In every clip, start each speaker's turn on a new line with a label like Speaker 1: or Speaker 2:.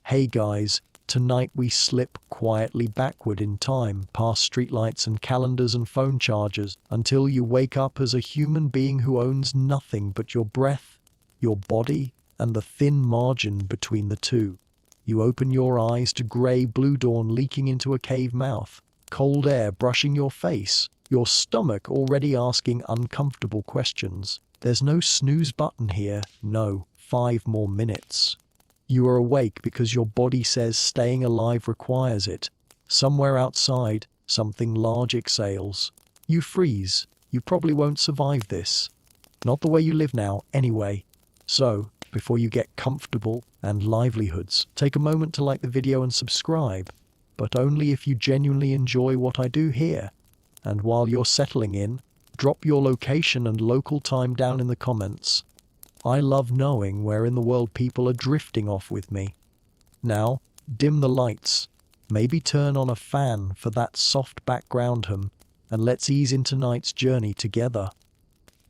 Speaker 1: Hey guys, tonight we slip quietly backward in time, past streetlights and calendars and phone chargers, until you wake up as a human being who owns nothing but your breath, your body, and the thin margin between the two. You open your eyes to grey-blue dawn leaking into a cave mouth, cold air brushing your face, your stomach already asking uncomfortable questions. There's no snooze button here, no 5 more minutes. You are awake because your body says staying alive requires it. Somewhere outside, something large exhales. You freeze. You probably won't survive this. Not the way you live now, anyway. So, before you get comfortable and livelihoods, take a moment to like the video and subscribe, but only if you genuinely enjoy what I do here. And while you're settling in, drop your location and local time down in the comments. I love knowing where in the world people are drifting off with me. Now, dim the lights. Maybe turn on a fan for that soft background hum, and let's ease into tonight's journey together.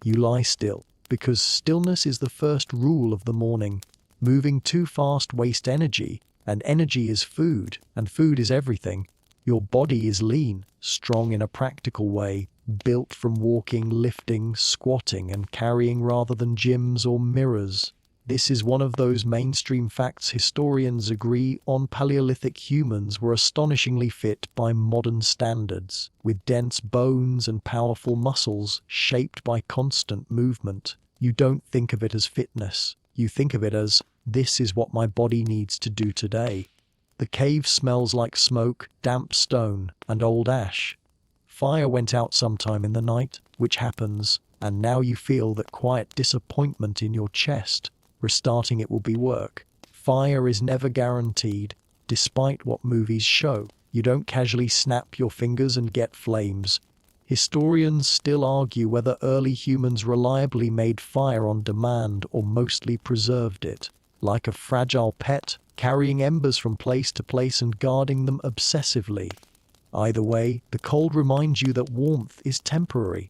Speaker 1: You lie still, because stillness is the first rule of the morning. Moving too fast wastes energy, and energy is food, and food is everything. Your body is lean, strong in a practical way, built from walking, lifting, squatting, and carrying rather than gyms or mirrors. This is one of those mainstream facts historians agree on. Paleolithic humans were astonishingly fit by modern standards, with dense bones and powerful muscles shaped by constant movement. You don't think of it as fitness. You think of it as, this is what my body needs to do today. The cave smells like smoke, damp stone, and old ash. Fire went out sometime in the night, which happens, and now you feel that quiet disappointment in your chest. Restarting it will be work. Fire is never guaranteed, despite what movies show. You don't casually snap your fingers and get flames. Historians still argue whether early humans reliably made fire on demand or mostly preserved it, like a fragile pet, carrying embers from place to place and guarding them obsessively. Either way, the cold reminds you that warmth is temporary.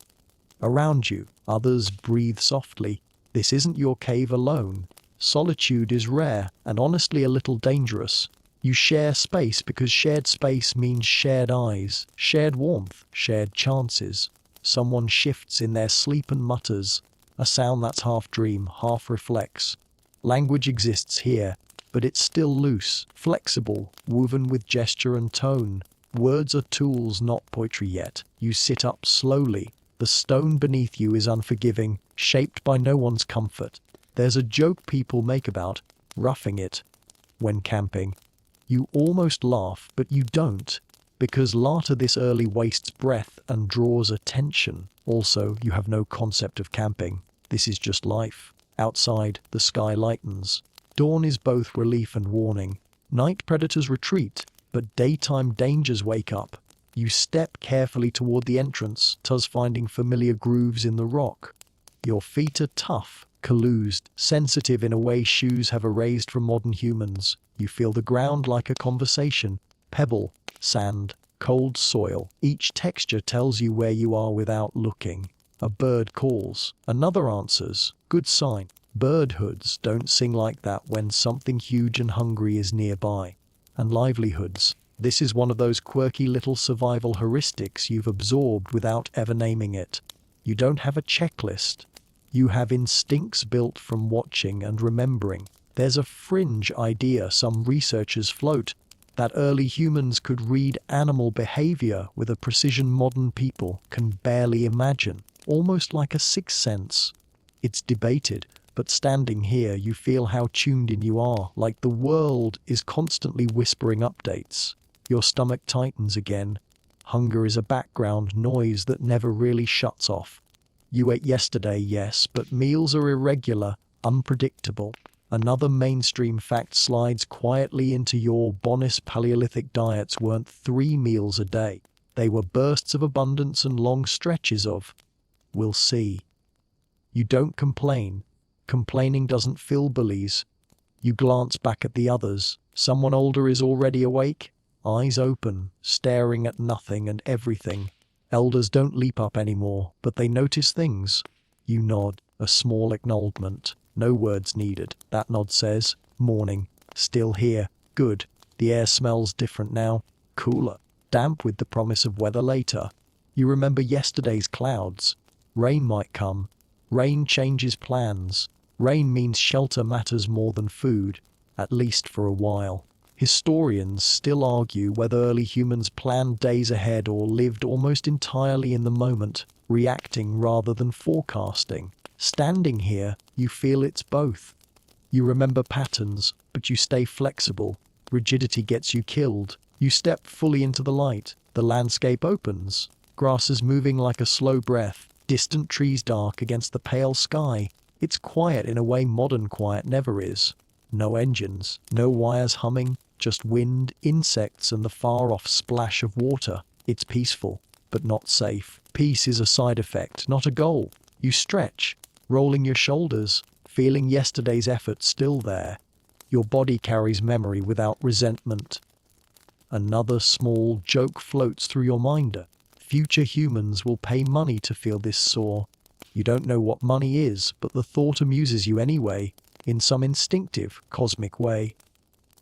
Speaker 1: Around you, others breathe softly. This isn't your cave alone. Solitude is rare and honestly a little dangerous. You share space because shared space means shared eyes, shared warmth, shared chances. Someone shifts in their sleep and mutters, a sound that's half dream, half reflex. Language exists here, but it's still loose, flexible, woven with gesture and tone. Words are tools, not poetry yet. You sit up slowly. The stone beneath you is unforgiving, shaped by no one's comfort. There's a joke people make about roughing it when camping. You almost laugh, but you don't, because laughter this early wastes breath and draws attention. Also, you have no concept of camping. This is just life. Outside, the sky lightens. Dawn is both relief and warning. Night predators retreat, but daytime dangers wake up. You step carefully toward the entrance, thus finding familiar grooves in the rock. Your feet are tough, calloused, sensitive in a way shoes have erased from modern humans. You feel the ground like a conversation. Pebble, sand, cold soil. Each texture tells you where you are without looking. A bird calls. Another answers. Good sign. Bird hoods don't sing like that when something huge and hungry is nearby. And livelihoods. This is one of those quirky little survival heuristics you've absorbed without ever naming it. You don't have a checklist. You have instincts built from watching and remembering. There's a fringe idea some researchers float, that early humans could read animal behavior with a precision modern people can barely imagine, almost like a sixth sense. It's debated, but standing here you feel how tuned in you are, like the world is constantly whispering updates. Your stomach tightens again. Hunger is a background noise that never really shuts off. You ate yesterday, yes, but meals are irregular, unpredictable. Another mainstream fact slides quietly into your bonus. Paleolithic diets weren't 3 meals a day. They were bursts of abundance and long stretches of, we'll see. You don't complain. Complaining doesn't fill bellies. You glance back at the others. Someone older is already awake, eyes open, staring at nothing and everything. Elders don't leap up anymore, but they notice things. You nod, a small acknowledgement. No words needed. That nod says, morning, still here, Good. The air smells different now. Cooler. Damp with the promise of weather later. You remember yesterday's clouds. Rain might come. Rain changes plans. Rain means shelter matters more than food, at least for a while. Historians still argue whether early humans planned days ahead or lived almost entirely in the moment, reacting rather than forecasting. Standing here, you feel it's both. You remember patterns, but you stay flexible. Rigidity gets you killed. You step fully into the light. The landscape opens. Grass is moving like a slow breath. Distant trees dark against the pale sky. It's quiet in a way modern quiet never is. No engines, no wires humming, just wind, insects, and the far-off splash of water. It's peaceful, but not safe. Peace is a side effect, not a goal. You stretch, rolling your shoulders, feeling yesterday's effort still there. Your body carries memory without resentment. Another small joke floats through your mind. Future humans will pay money to feel this sore. You don't know what money is, but the thought amuses you anyway, in some instinctive, cosmic way.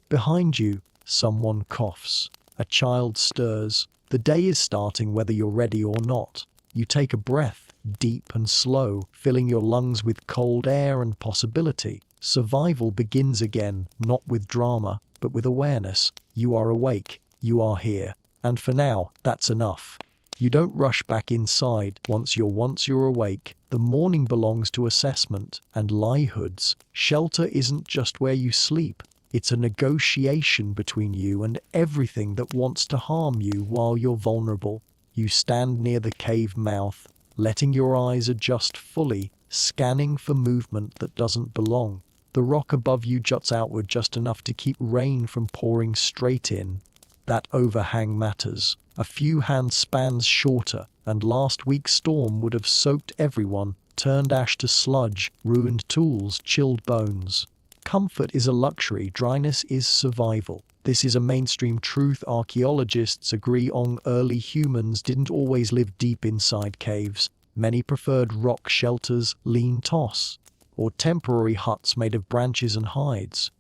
Speaker 1: Behind you, someone coughs. A child stirs. The day is starting whether you're ready or not. You take a breath, deep and slow, filling your lungs with cold air and possibility. Survival begins again, not with drama, but with awareness. You are awake. You are here. And for now, that's enough. You don't rush back inside once you're awake. The morning belongs to assessment and livelihoods. Shelter isn't just where you sleep. It's a negotiation between you and everything that wants to harm you while you're vulnerable. You stand near the cave mouth, letting your eyes adjust fully, scanning for movement that doesn't belong. The rock above you juts outward just enough to keep rain from pouring straight in. That overhang matters. A few hand spans shorter, and last week's storm would have soaked everyone, turned ash to sludge, ruined tools, chilled bones. Comfort is a luxury, dryness is survival. This is a mainstream truth. Archaeologists agree on. Early humans didn't always live deep inside caves. Many preferred rock shelters, lean toss, or temporary huts made of branches and hides.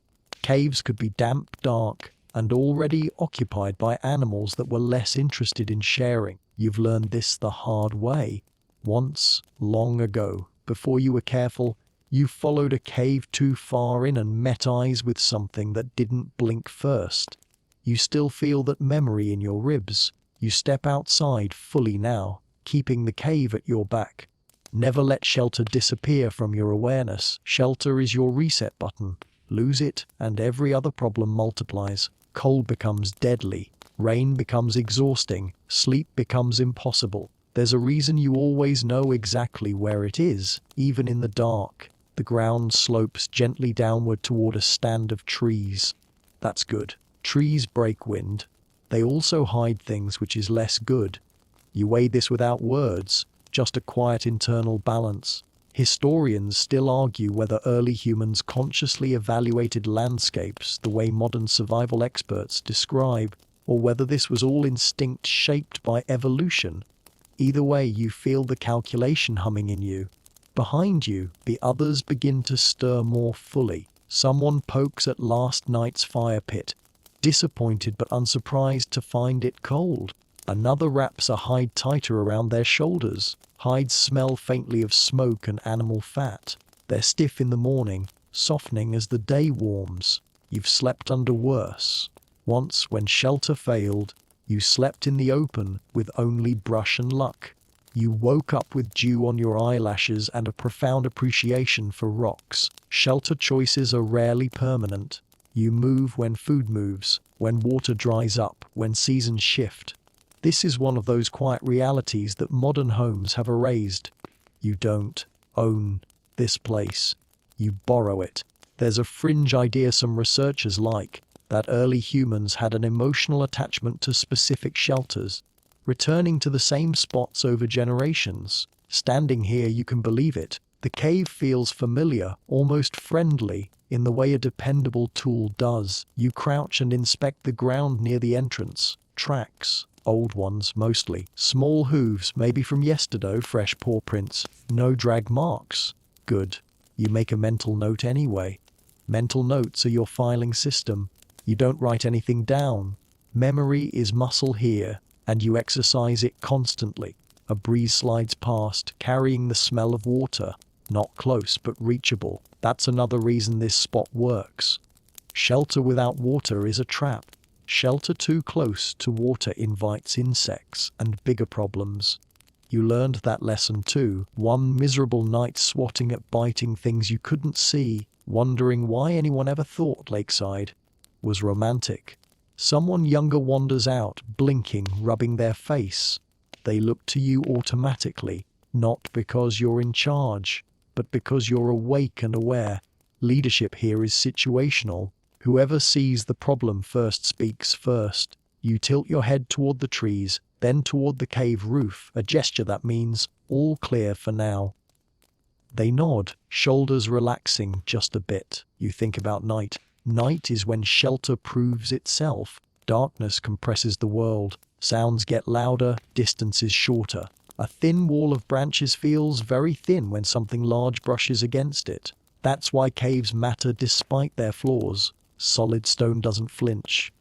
Speaker 1: Caves could be damp, dark, and already occupied by animals that were less interested in sharing. You've learned this the hard way. Once, long ago, before you were careful, you followed a cave too far in and met eyes with something that didn't blink first. You still feel that memory in your ribs. You step outside fully now, keeping the cave at your back. Never let shelter disappear from your awareness. Shelter is your reset button. Lose it, and every other problem multiplies. Cold becomes deadly. Rain becomes exhausting. Sleep becomes impossible. There's a reason you always know exactly where it is, even in the dark. The ground slopes gently downward toward a stand of trees. That's good. Trees break wind. They also hide things, which is less good. You weigh this without words, just a quiet internal balance. Historians still argue whether early humans consciously evaluated landscapes the way modern survival experts describe, or whether this was all instinct shaped by evolution. Either way, you feel the calculation humming in you. Behind you, the others begin to stir more fully. Someone pokes at last night's fire pit, disappointed but unsurprised to find it cold. Another wraps a hide tighter around their shoulders. Hides smell faintly of smoke and animal fat. They're stiff in the morning, softening as the day warms. You've slept under worse. Once, when shelter failed, you slept in the open with only brush and luck. You woke up with dew on your eyelashes and a profound appreciation for rocks. Shelter choices are rarely permanent. You move when food moves, when water dries up, when seasons shift. This is one of those quiet realities that modern homes have erased. You don't own this place. You borrow it. There's a fringe idea some researchers like, that early humans had an emotional attachment to specific shelters, returning to the same spots over generations. Standing here, you can believe it. The cave feels familiar, almost friendly, in the way a dependable tool does. You crouch and inspect the ground near the entrance. Tracks. Old ones, mostly. Small hooves, maybe from yesterday, fresh paw prints. No drag marks. Good. You make a mental note anyway. Mental notes are your filing system. You don't write anything down. Memory is muscle here, and you exercise it constantly. A breeze slides past, carrying the smell of water. Not close, but reachable. That's another reason this spot works. Shelter without water is a trap. Shelter too close to water invites insects and bigger problems. You learned that lesson too. One miserable night swatting at biting things you couldn't see, wondering why anyone ever thought lakeside was romantic. Someone younger wanders out, blinking, rubbing their face. They look to you automatically, not because you're in charge, but because you're awake and aware. Leadership here is situational. Whoever sees the problem first speaks first. You tilt your head toward the trees, then toward the cave roof, a gesture that means all clear for now. They nod, shoulders relaxing just a bit. You think about night. Night is when shelter proves itself. Darkness compresses the world. Sounds get louder, distance is shorter. A thin wall of branches feels very thin when something large brushes against it. That's why caves matter despite their flaws. Solid stone doesn't flinch.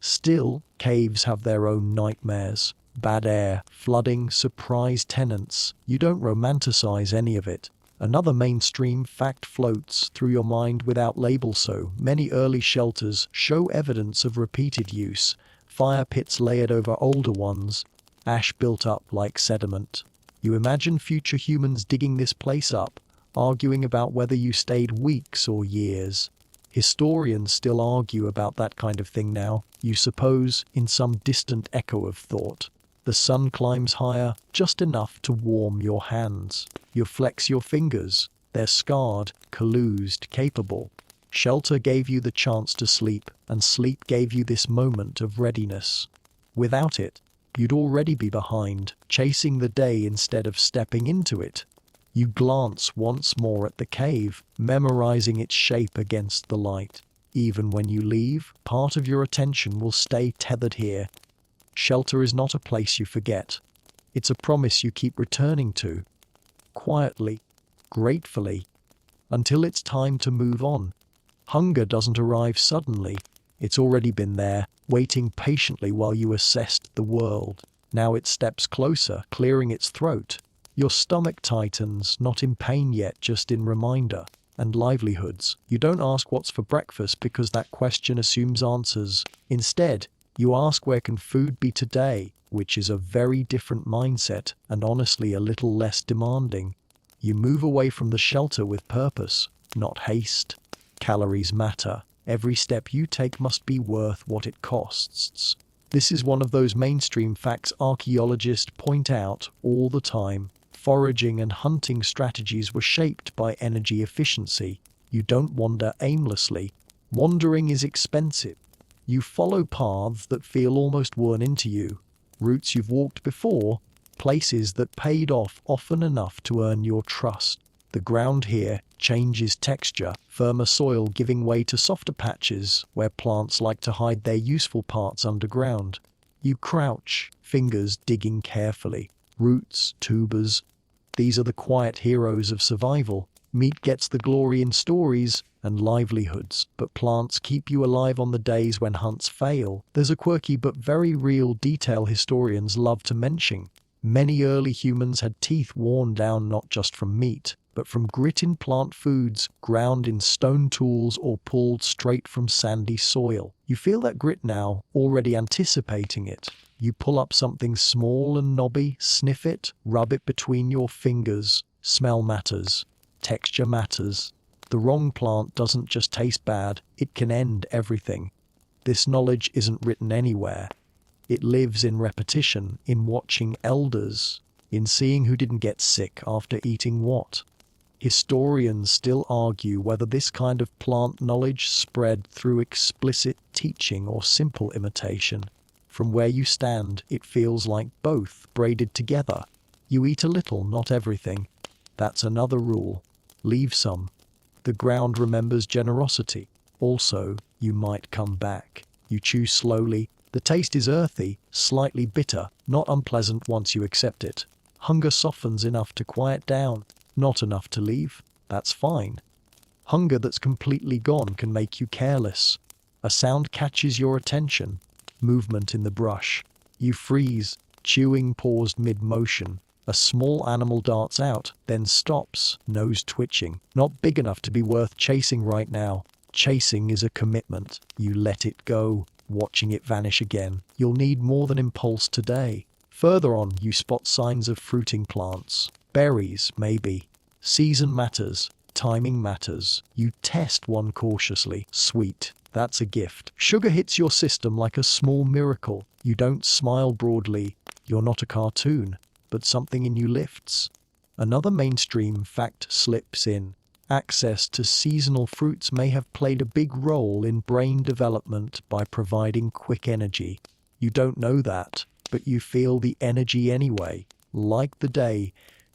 Speaker 1: Still, caves have their own nightmares. Bad air, flooding, surprise tenants. You don't romanticize any of it. Another mainstream fact floats through your mind without label. So many early shelters show evidence of repeated use. Fire pits layered over older ones. Ash built up like sediment. You imagine future humans digging this place up, arguing about whether you stayed weeks or years. Historians still argue about that kind of thing now, you suppose, in some distant echo of thought. The sun climbs higher, just enough to warm your hands. You flex your fingers. They're scarred, calloused, capable. Shelter gave you the chance to sleep, and sleep gave you this moment of readiness. Without it, you'd already be behind, chasing the day instead of stepping into it. You glance once more at the cave, memorizing its shape against the light. Even when you leave, part of your attention will stay tethered here. Shelter is not a place you forget. It's a promise you keep returning to. Quietly, gratefully, until it's time to move on. Hunger doesn't arrive suddenly. It's already been there, waiting patiently while you assessed the world. Now it steps closer, clearing its throat. Your stomach tightens, not in pain yet, just in reminder. And livelihoods. You don't ask what's for breakfast because that question assumes answers. Instead, you ask where can food be today, which is a very different mindset and honestly a little less demanding. You move away from the shelter with purpose, not haste. Calories matter. Every step you take must be worth what it costs. This is one of those mainstream facts archaeologists point out all the time. Foraging and hunting strategies were shaped by energy efficiency. You don't wander aimlessly. Wandering is expensive. You follow paths that feel almost worn into you. Routes you've walked before, places that paid off often enough to earn your trust. The ground here changes texture, firmer soil giving way to softer patches where plants like to hide their useful parts underground. You crouch, fingers digging carefully. Roots, tubers. These are the quiet heroes of survival. Meat gets the glory in stories and livelihoods, but plants keep you alive on the days when hunts fail. There's a quirky but very real detail historians love to mention. Many early humans had teeth worn down not just from meat, but from grit in plant foods, ground in stone tools, or pulled straight from sandy soil. You feel that grit now, already anticipating it. You pull up something small and knobby, sniff it, rub it between your fingers. Smell matters. Texture matters. The wrong plant doesn't just taste bad, it can end everything. This knowledge isn't written anywhere. It lives in repetition, in watching elders, in seeing who didn't get sick after eating what. Historians still argue whether this kind of plant knowledge spread through explicit teaching or simple imitation. From where you stand, it feels like both, braided together. You eat a little, not everything. That's another rule. Leave some. The ground remembers generosity. Also, you might come back. You chew slowly. The taste is earthy, slightly bitter, not unpleasant once you accept it. Hunger softens enough to quiet down, not enough to leave. That's fine. Hunger that's completely gone can make you careless. A sound catches your attention. Movement in the brush. You freeze, chewing paused mid-motion. A small animal darts out, then stops, nose twitching. Not big enough to be worth chasing right now. Chasing is a commitment. You let it go, watching it vanish again. You'll need more than impulse today. Further on, you spot signs of fruiting plants. Berries, maybe. Season matters. Timing matters. You test one cautiously. Sweet. That's a gift. Sugar hits your system like a small miracle. You don't smile broadly. You're not a cartoon. But something in you lifts. Another mainstream fact slips in. Access to seasonal fruits may have played a big role in brain development by providing quick energy. You don't know that, but you feel the energy anyway. Like the day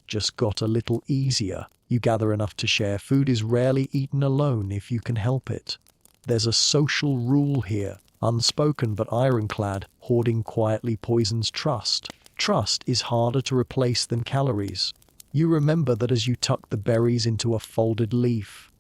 Speaker 1: just got a little easier. You gather enough to share. Food is rarely eaten alone if you can help it. There's a social rule here, unspoken but ironclad. Hoarding quietly poisons trust. Trust is harder to replace than calories. You remember that as you tuck the berries into a folded leaf.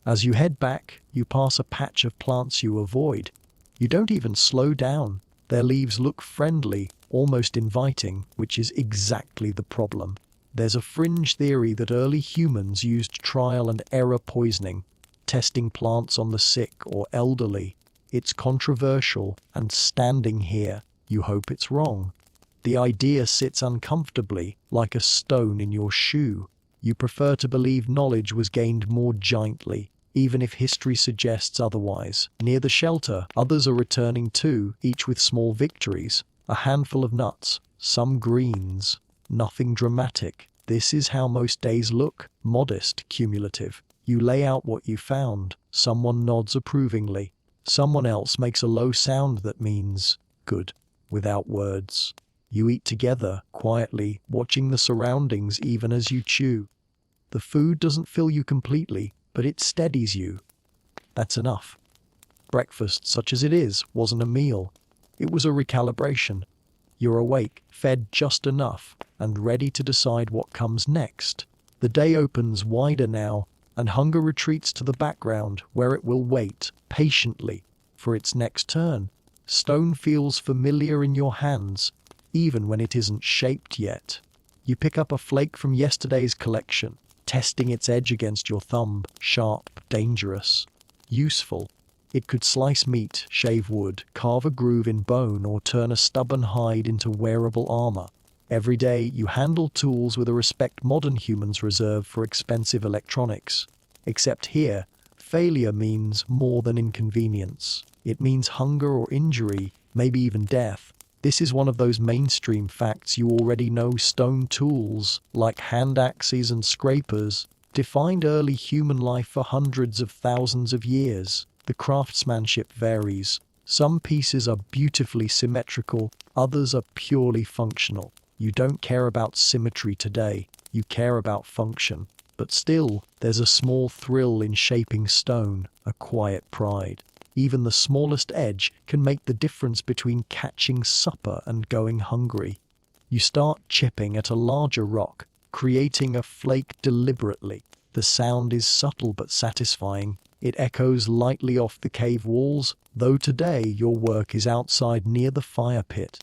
Speaker 1: As you head back, you pass a patch of plants you avoid. You don't even slow down. Their leaves look friendly, almost inviting, which is exactly the problem. There's a fringe theory that early humans used trial and error poisoning, testing plants on the sick or elderly. It's controversial, and standing here, you hope it's wrong. The idea sits uncomfortably, like a stone in your shoe. You prefer to believe knowledge was gained more gently, even if history suggests otherwise. Near the shelter, others are returning too, each with small victories. A handful of nuts, some greens. Nothing dramatic. This is how most days look. Modest, cumulative. You lay out what you found. Someone nods approvingly. Someone else makes a low sound that means good, without words. You eat together, quietly, watching the surroundings even as you chew. The food doesn't fill you completely, but it steadies you. That's enough. Breakfast, such as it is, wasn't a meal. It was a recalibration. You're awake, fed just enough, and ready to decide what comes next. The day opens wider now, and hunger retreats to the background, where it will wait, patiently, for its next turn. Stone feels familiar in your hands, even when it isn't shaped yet. You pick up a flake from yesterday's collection, testing its edge against your thumb. Sharp, dangerous, useful. It could slice meat, shave wood, carve a groove in bone, or turn a stubborn hide into wearable armor. Every day, you handle tools with a respect modern humans reserve for expensive electronics. Except here, failure means more than inconvenience. It means hunger or injury, maybe even death. This is one of those mainstream facts you already know. Stone tools, like hand axes and scrapers, defined early human life for hundreds of thousands of years. The craftsmanship varies. Some pieces are beautifully symmetrical, others are purely functional. You don't care about symmetry today, you care about function. But still, there's a small thrill in shaping stone, a quiet pride. Even the smallest edge can make the difference between catching supper and going hungry. You start chipping at a larger rock, creating a flake deliberately. The sound is subtle but satisfying. It echoes lightly off the cave walls, though today your work is outside near the fire pit.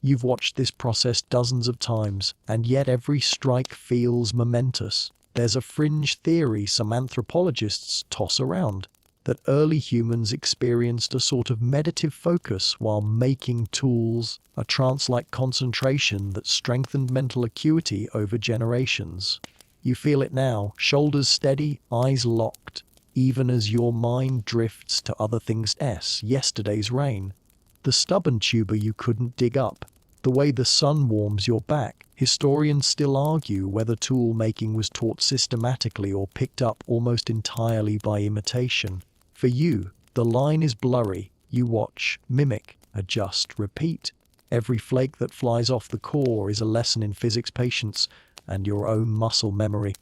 Speaker 1: You've watched this process dozens of times, and yet every strike feels momentous. There's a fringe theory some anthropologists toss around, that early humans experienced a sort of meditative focus while making tools, a trance-like concentration that strengthened mental acuity over generations. You feel it now, shoulders steady, eyes locked, even as your mind drifts to other things. Yesterday's rain, the stubborn tuber you couldn't dig up, the way the sun warms your back. Historians still argue whether tool making was taught systematically or picked up almost entirely by imitation. For you, the line is blurry. You watch, mimic, adjust, repeat. Every flake that flies off the core is a lesson in physics, patience, and your own muscle memory.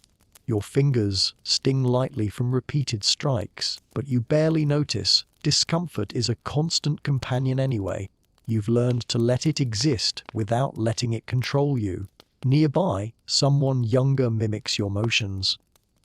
Speaker 1: Your fingers sting lightly from repeated strikes, but you barely notice. Discomfort is a constant companion anyway. You've learned to let it exist without letting it control you. Nearby, someone younger mimics your motions.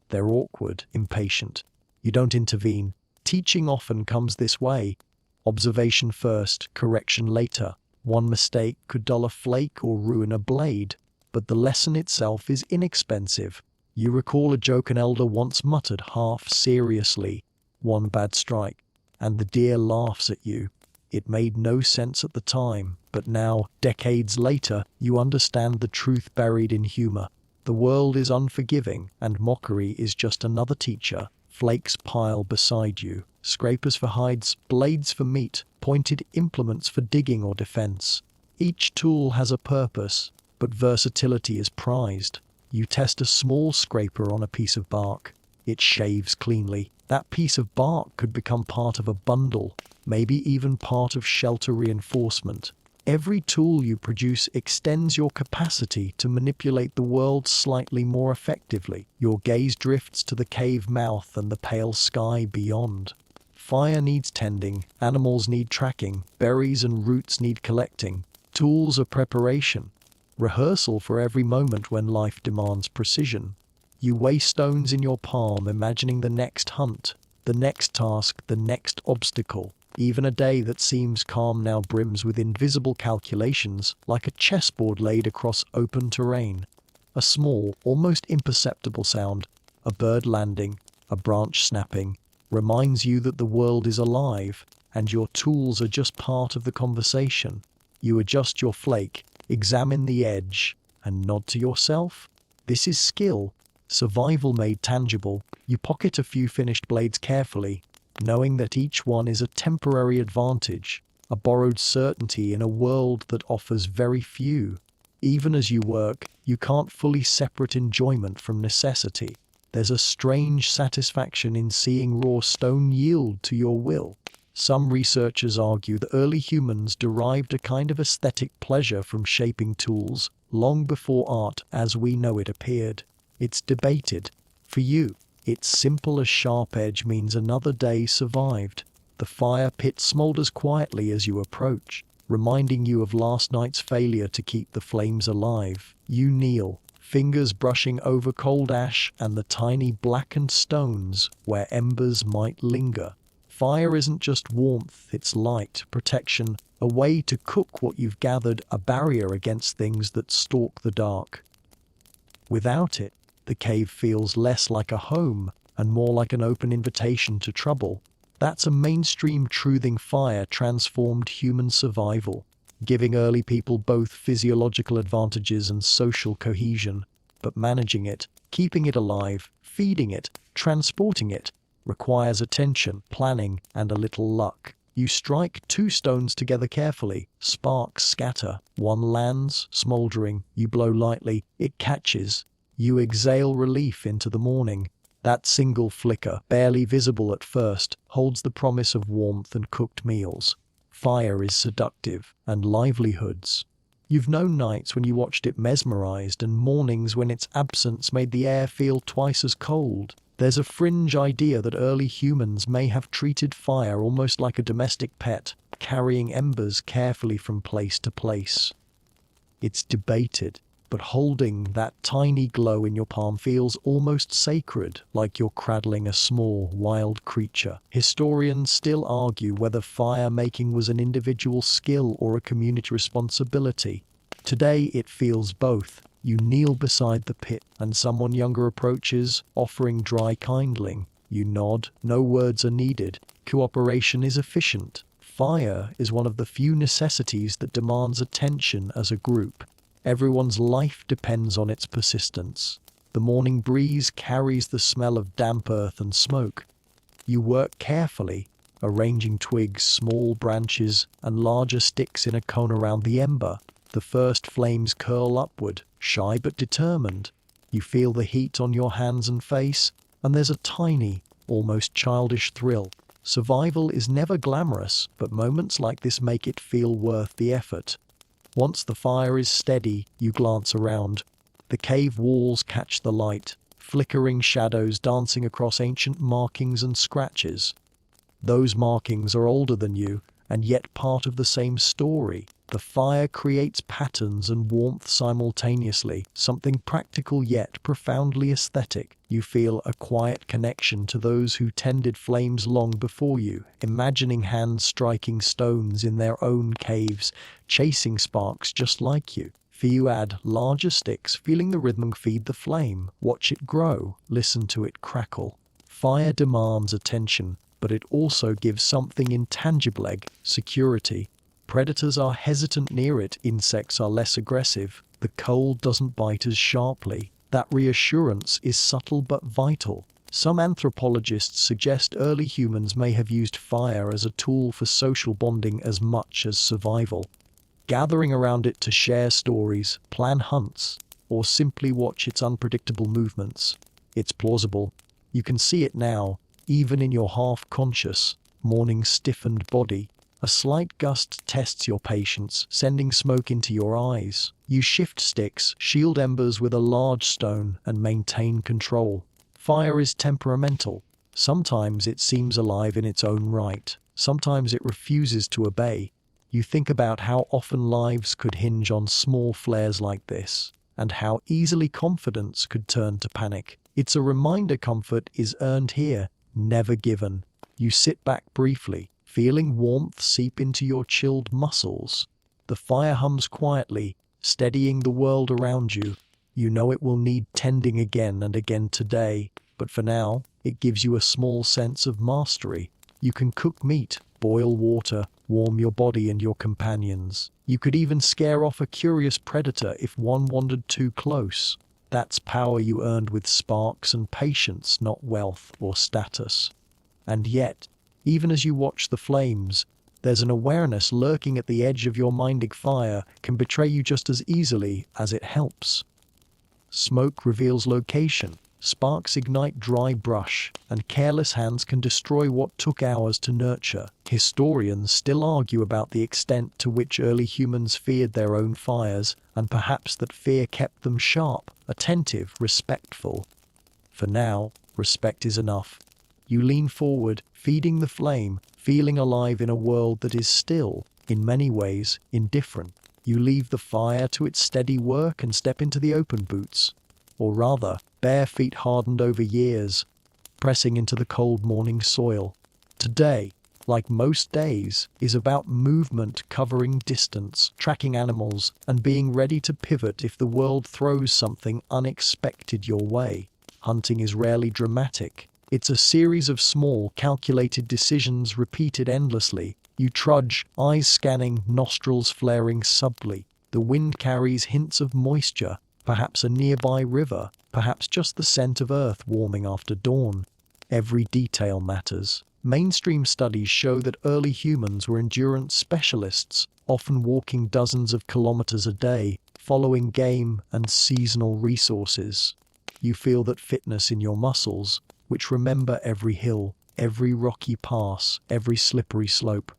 Speaker 1: They're awkward, impatient. You don't intervene. Teaching often comes this way. Observation first, correction later. One mistake could dull a flake or ruin a blade, but the lesson itself is inexpensive. You recall a joke an elder once muttered half seriously, "One bad strike," and the deer laughs at you. It made no sense at the time, but now, decades later, you understand the truth buried in humor. The world is unforgiving, and mockery is just another teacher. Flakes pile beside you, scrapers for hides, blades for meat, pointed implements for digging or defense. Each tool has a purpose, but versatility is prized. You test a small scraper on a piece of bark. It shaves cleanly. That piece of bark could become part of a bundle, maybe even part of shelter reinforcement. Every tool you produce extends your capacity to manipulate the world slightly more effectively. Your gaze drifts to the cave mouth and the pale sky beyond. Fire needs tending, animals need tracking, berries and roots need collecting. Tools are preparation, rehearsal for every moment when life demands precision. You weigh stones in your palm, imagining the next hunt, the next task, the next obstacle. Even a day that seems calm now brims with invisible calculations, like a chessboard laid across open terrain. A small, almost imperceptible sound, a bird landing, a branch snapping, reminds you that the world is alive, and your tools are just part of the conversation. You adjust your flake, examine the edge, and nod to yourself. This is skill, survival made tangible. You pocket a few finished blades carefully, knowing that each one is a temporary advantage, a borrowed certainty in a world that offers very few. Even as you work, you can't fully separate enjoyment from necessity. There's a strange satisfaction in seeing raw stone yield to your will. Some researchers argue that early humans derived a kind of aesthetic pleasure from shaping tools long before art as we know it appeared. It's debated. For you, it's simple as sharp edge means another day survived. The fire pit smolders quietly as you approach, reminding you of last night's failure to keep the flames alive. You kneel, fingers brushing over cold ash and the tiny blackened stones where embers might linger. Fire isn't just warmth, it's light, protection, a way to cook what you've gathered, a barrier against things that stalk the dark. Without it, the cave feels less like a home and more like an open invitation to trouble. That's a mainstream truthing fire transformed human survival, giving early people both physiological advantages and social cohesion. But managing it, keeping it alive, feeding it, transporting it, requires attention, planning, and a little luck. You strike two stones together carefully, sparks scatter, one lands, smoldering, you blow lightly, it catches. You exhale relief into the morning. That single flicker, barely visible at first, holds the promise of warmth and cooked meals. Fire is seductive, and livelihoods. You've known nights when you watched it mesmerized, and mornings when its absence made the air feel twice as cold. There's a fringe idea that early humans may have treated fire almost like a domestic pet, carrying embers carefully from place to place. It's debated, but holding that tiny glow in your palm feels almost sacred, like you're cradling a small, wild creature. Historians still argue whether fire making was an individual skill or a community responsibility. Today it feels both. You kneel beside the pit, and someone younger approaches, offering dry kindling. You nod, no words are needed. Cooperation is efficient. Fire is one of the few necessities that demands attention as a group. Everyone's life depends on its persistence. The morning breeze carries the smell of damp earth and smoke. You work carefully, arranging twigs, small branches, and larger sticks in a cone around the ember. The first flames curl upward, shy but determined. You feel the heat on your hands and face, and there's a tiny, almost childish thrill. Survival is never glamorous, but moments like this make it feel worth the effort. Once the fire is steady, you glance around. The cave walls catch the light, flickering shadows dancing across ancient markings and scratches. Those markings are older than you, and yet part of the same story. The fire creates patterns and warmth simultaneously, something practical yet profoundly aesthetic. You feel a quiet connection to those who tended flames long before you, imagining hands striking stones in their own caves, chasing sparks just like you. You add larger sticks, feeling the rhythm feed the flame. Watch it grow, listen to it crackle. Fire demands attention, but it also gives something intangible: security. Predators are hesitant near it, insects are less aggressive. The cold doesn't bite as sharply. That reassurance is subtle but vital. Some anthropologists suggest early humans may have used fire as a tool for social bonding as much as survival, gathering around it to share stories, plan hunts, or simply watch its unpredictable movements. It's plausible. You can see it now, even in your half-conscious, morning-stiffened body. A slight gust tests your patience, sending smoke into your eyes. You shift sticks, shield embers with a large stone, and maintain control. Fire is temperamental. Sometimes it seems alive in its own right. Sometimes it refuses to obey. You think about how often lives could hinge on small flares like this, and how easily confidence could turn to panic. It's a reminder comfort is earned here, never given. You sit back briefly, feeling warmth seep into your chilled muscles. The fire hums quietly, steadying the world around you. You know it will need tending again and again today, but for now, it gives you a small sense of mastery. You can cook meat, boil water, warm your body and your companions. You could even scare off a curious predator if one wandered too close. That's power you earned with sparks and patience, not wealth or status. And yet, even as you watch the flames, there's an awareness lurking at the edge of your minding. Fire can betray you just as easily as it helps. Smoke reveals location. Sparks ignite dry brush, and careless hands can destroy what took hours to nurture. Historians still argue about the extent to which early humans feared their own fires, and perhaps that fear kept them sharp, attentive, respectful. For now, respect is enough. You lean forward, feeding the flame, feeling alive in a world that is still, in many ways, indifferent. You leave the fire to its steady work and step into the open boots. Or rather, bare feet hardened over years, pressing into the cold morning soil. Today, like most days, is about movement, covering distance, tracking animals, and being ready to pivot if the world throws something unexpected your way. Hunting is rarely dramatic. It's a series of small, calculated decisions repeated endlessly. You trudge, eyes scanning, nostrils flaring subtly. The wind carries hints of moisture, perhaps a nearby river, perhaps just the scent of earth warming after dawn. Every detail matters. Mainstream studies show that early humans were endurance specialists, often walking dozens of kilometers a day, following game and seasonal resources. You feel that fitness in your muscles, which remember every hill, every rocky pass, every slippery slope.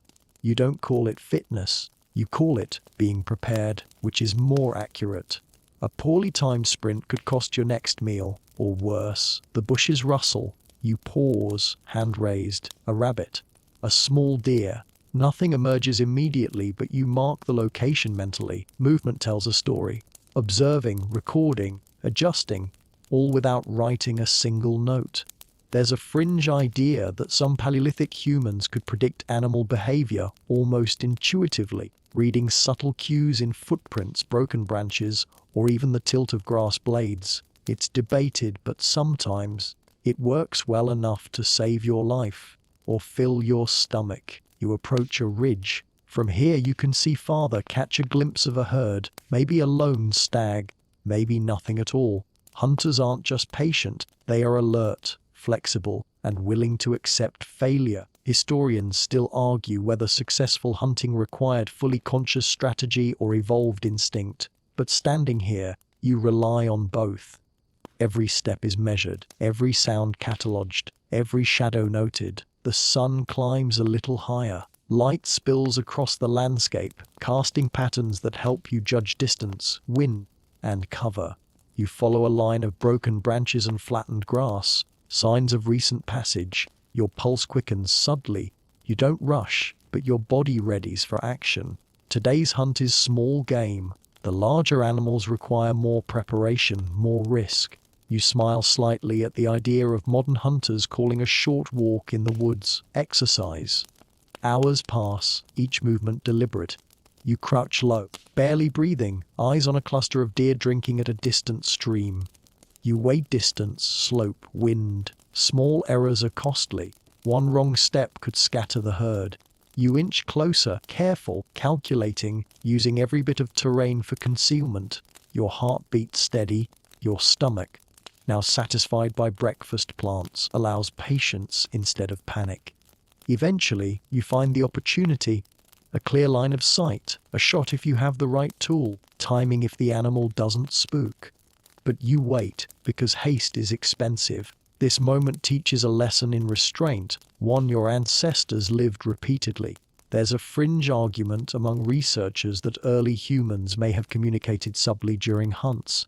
Speaker 1: You don't call it fitness, you call it being prepared, which is more accurate. A poorly timed sprint could cost your next meal, or worse. The bushes rustle. You pause, hand raised. A rabbit. A small deer. Nothing emerges immediately, but you mark the location mentally. Movement tells a story. Observing, recording, adjusting, all without writing a single note. There's a fringe idea that some Paleolithic humans could predict animal behavior almost intuitively, reading subtle cues in footprints, broken branches, or even the tilt of grass blades. It's debated, but sometimes it works well enough to save your life or fill your stomach. You approach a ridge. From here you can see farther, catch a glimpse of a herd, maybe a lone stag, maybe nothing at all. Hunters aren't just patient, they are alert, flexible, and willing to accept failure. Historians still argue whether successful hunting required fully conscious strategy or evolved instinct. But standing here, you rely on both. Every step is measured, every sound catalogued, every shadow noted. The sun climbs a little higher. Light spills across the landscape, casting patterns that help you judge distance, wind, and cover. You follow a line of broken branches and flattened grass, signs of recent passage. Your pulse quickens subtly. You don't rush, but your body readies for action. Today's hunt is small game. The larger animals require more preparation, more risk. You smile slightly at the idea of modern hunters calling a short walk in the woods exercise. Hours pass, each movement deliberate. You crouch low, barely breathing, eyes on a cluster of deer drinking at a distant stream. You weigh distance, slope, wind. Small errors are costly. One wrong step could scatter the herd. You inch closer, careful, calculating, using every bit of terrain for concealment. Your heart beats steady, your stomach, now satisfied by breakfast plants, allows patience instead of panic. Eventually, you find the opportunity. A clear line of sight, a shot if you have the right tool, timing if the animal doesn't spook. But you wait, because haste is expensive. This moment teaches a lesson in restraint, one your ancestors lived repeatedly. There's a fringe argument among researchers that early humans may have communicated subtly during hunts.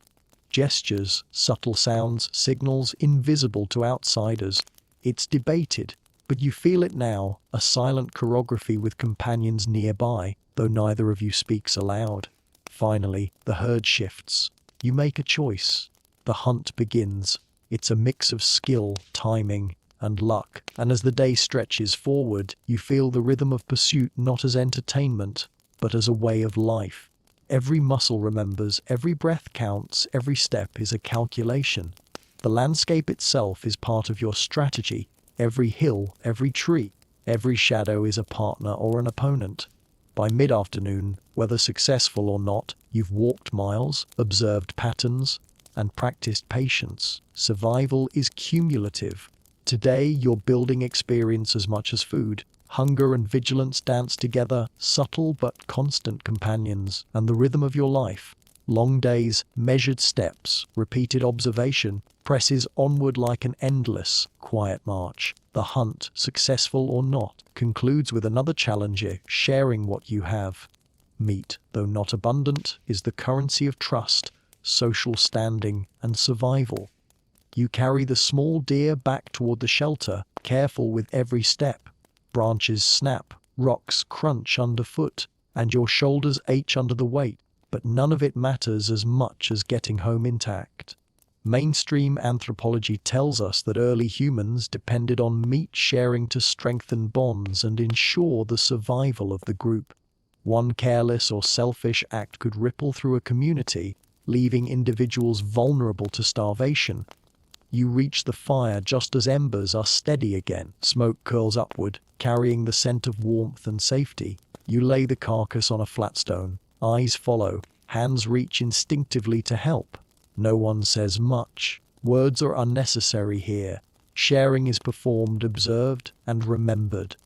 Speaker 1: Gestures, subtle sounds, signals invisible to outsiders. It's debated, but you feel it now, a silent choreography with companions nearby, though neither of you speaks aloud. Finally, the herd shifts. You make a choice. The hunt begins. It's a mix of skill, timing, and luck, and as the day stretches forward, you feel the rhythm of pursuit not as entertainment, but as a way of life. Every muscle remembers, every breath counts, every step is a calculation. The landscape itself is part of your strategy. Every hill, every tree, every shadow is a partner or an opponent. By mid-afternoon, whether successful or not, you've walked miles, observed patterns, and practiced patience. Survival is cumulative. Today, you're building experience as much as food. Hunger and vigilance dance together, subtle but constant companions, and the rhythm of your life. Long days, measured steps, repeated observation, presses onward like an endless, quiet march. The hunt, successful or not, concludes with another challenger sharing what you have. Meat, though not abundant, is the currency of trust, social standing, and survival. You carry the small deer back toward the shelter, careful with every step. Branches snap, rocks crunch underfoot, and your shoulders ache under the weight, but none of it matters as much as getting home intact. Mainstream anthropology tells us that early humans depended on meat sharing to strengthen bonds and ensure the survival of the group. One careless or selfish act could ripple through a community, leaving individuals vulnerable to starvation. You reach the fire just as embers are steady again. Smoke curls upward, carrying the scent of warmth and safety. You lay the carcass on a flat stone. Eyes follow. Hands reach instinctively to help. No one says much. Words are unnecessary here. Sharing is performed, observed, and remembered.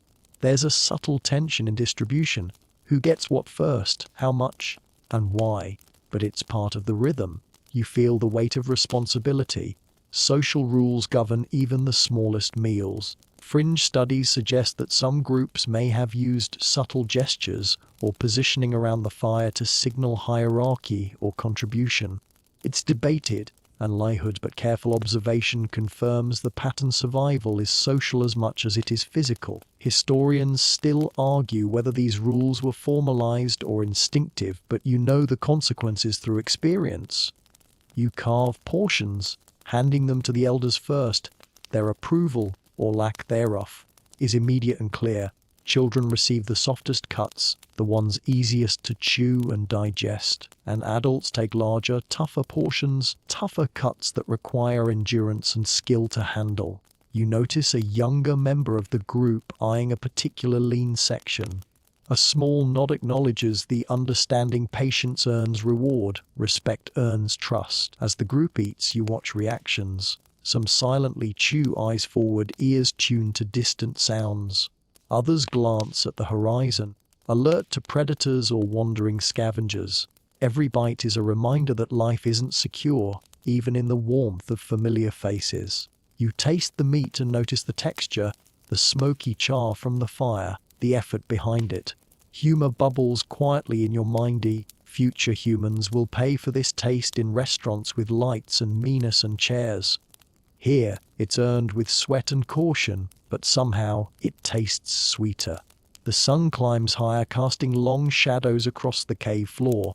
Speaker 1: There's a subtle tension in distribution. Who gets what first, how much, and why? But it's part of the rhythm. You feel the weight of responsibility. Social rules govern even the smallest meals. Fringe studies suggest that some groups may have used subtle gestures or positioning around the fire to signal hierarchy or contribution. It's debated and livelihood, but careful observation confirms the pattern. Survival is social as much as it is physical. Historians still argue whether these rules were formalized or instinctive, but you know the consequences through experience. You carve portions, handing them to the elders first. Their approval, or lack thereof, is immediate and clear. Children receive the softest cuts, the ones easiest to chew and digest, and adults take larger, tougher portions, tougher cuts that require endurance and skill to handle. You notice a younger member of the group eyeing a particular lean section. A small nod acknowledges the understanding. Patience earns reward, respect earns trust. As the group eats, you watch reactions. Some silently chew, eyes forward, ears tuned to distant sounds. Others glance at the horizon, alert to predators or wandering scavengers. Every bite is a reminder that life isn't secure, even in the warmth of familiar faces. You taste the meat and notice the texture, the smoky char from the fire, the effort behind it. Humor bubbles quietly in your mindy. Future humans will pay for this taste in restaurants with lights and meanness and chairs. Here, it's earned with sweat and caution, but somehow it tastes sweeter. The sun climbs higher, casting long shadows across the cave floor.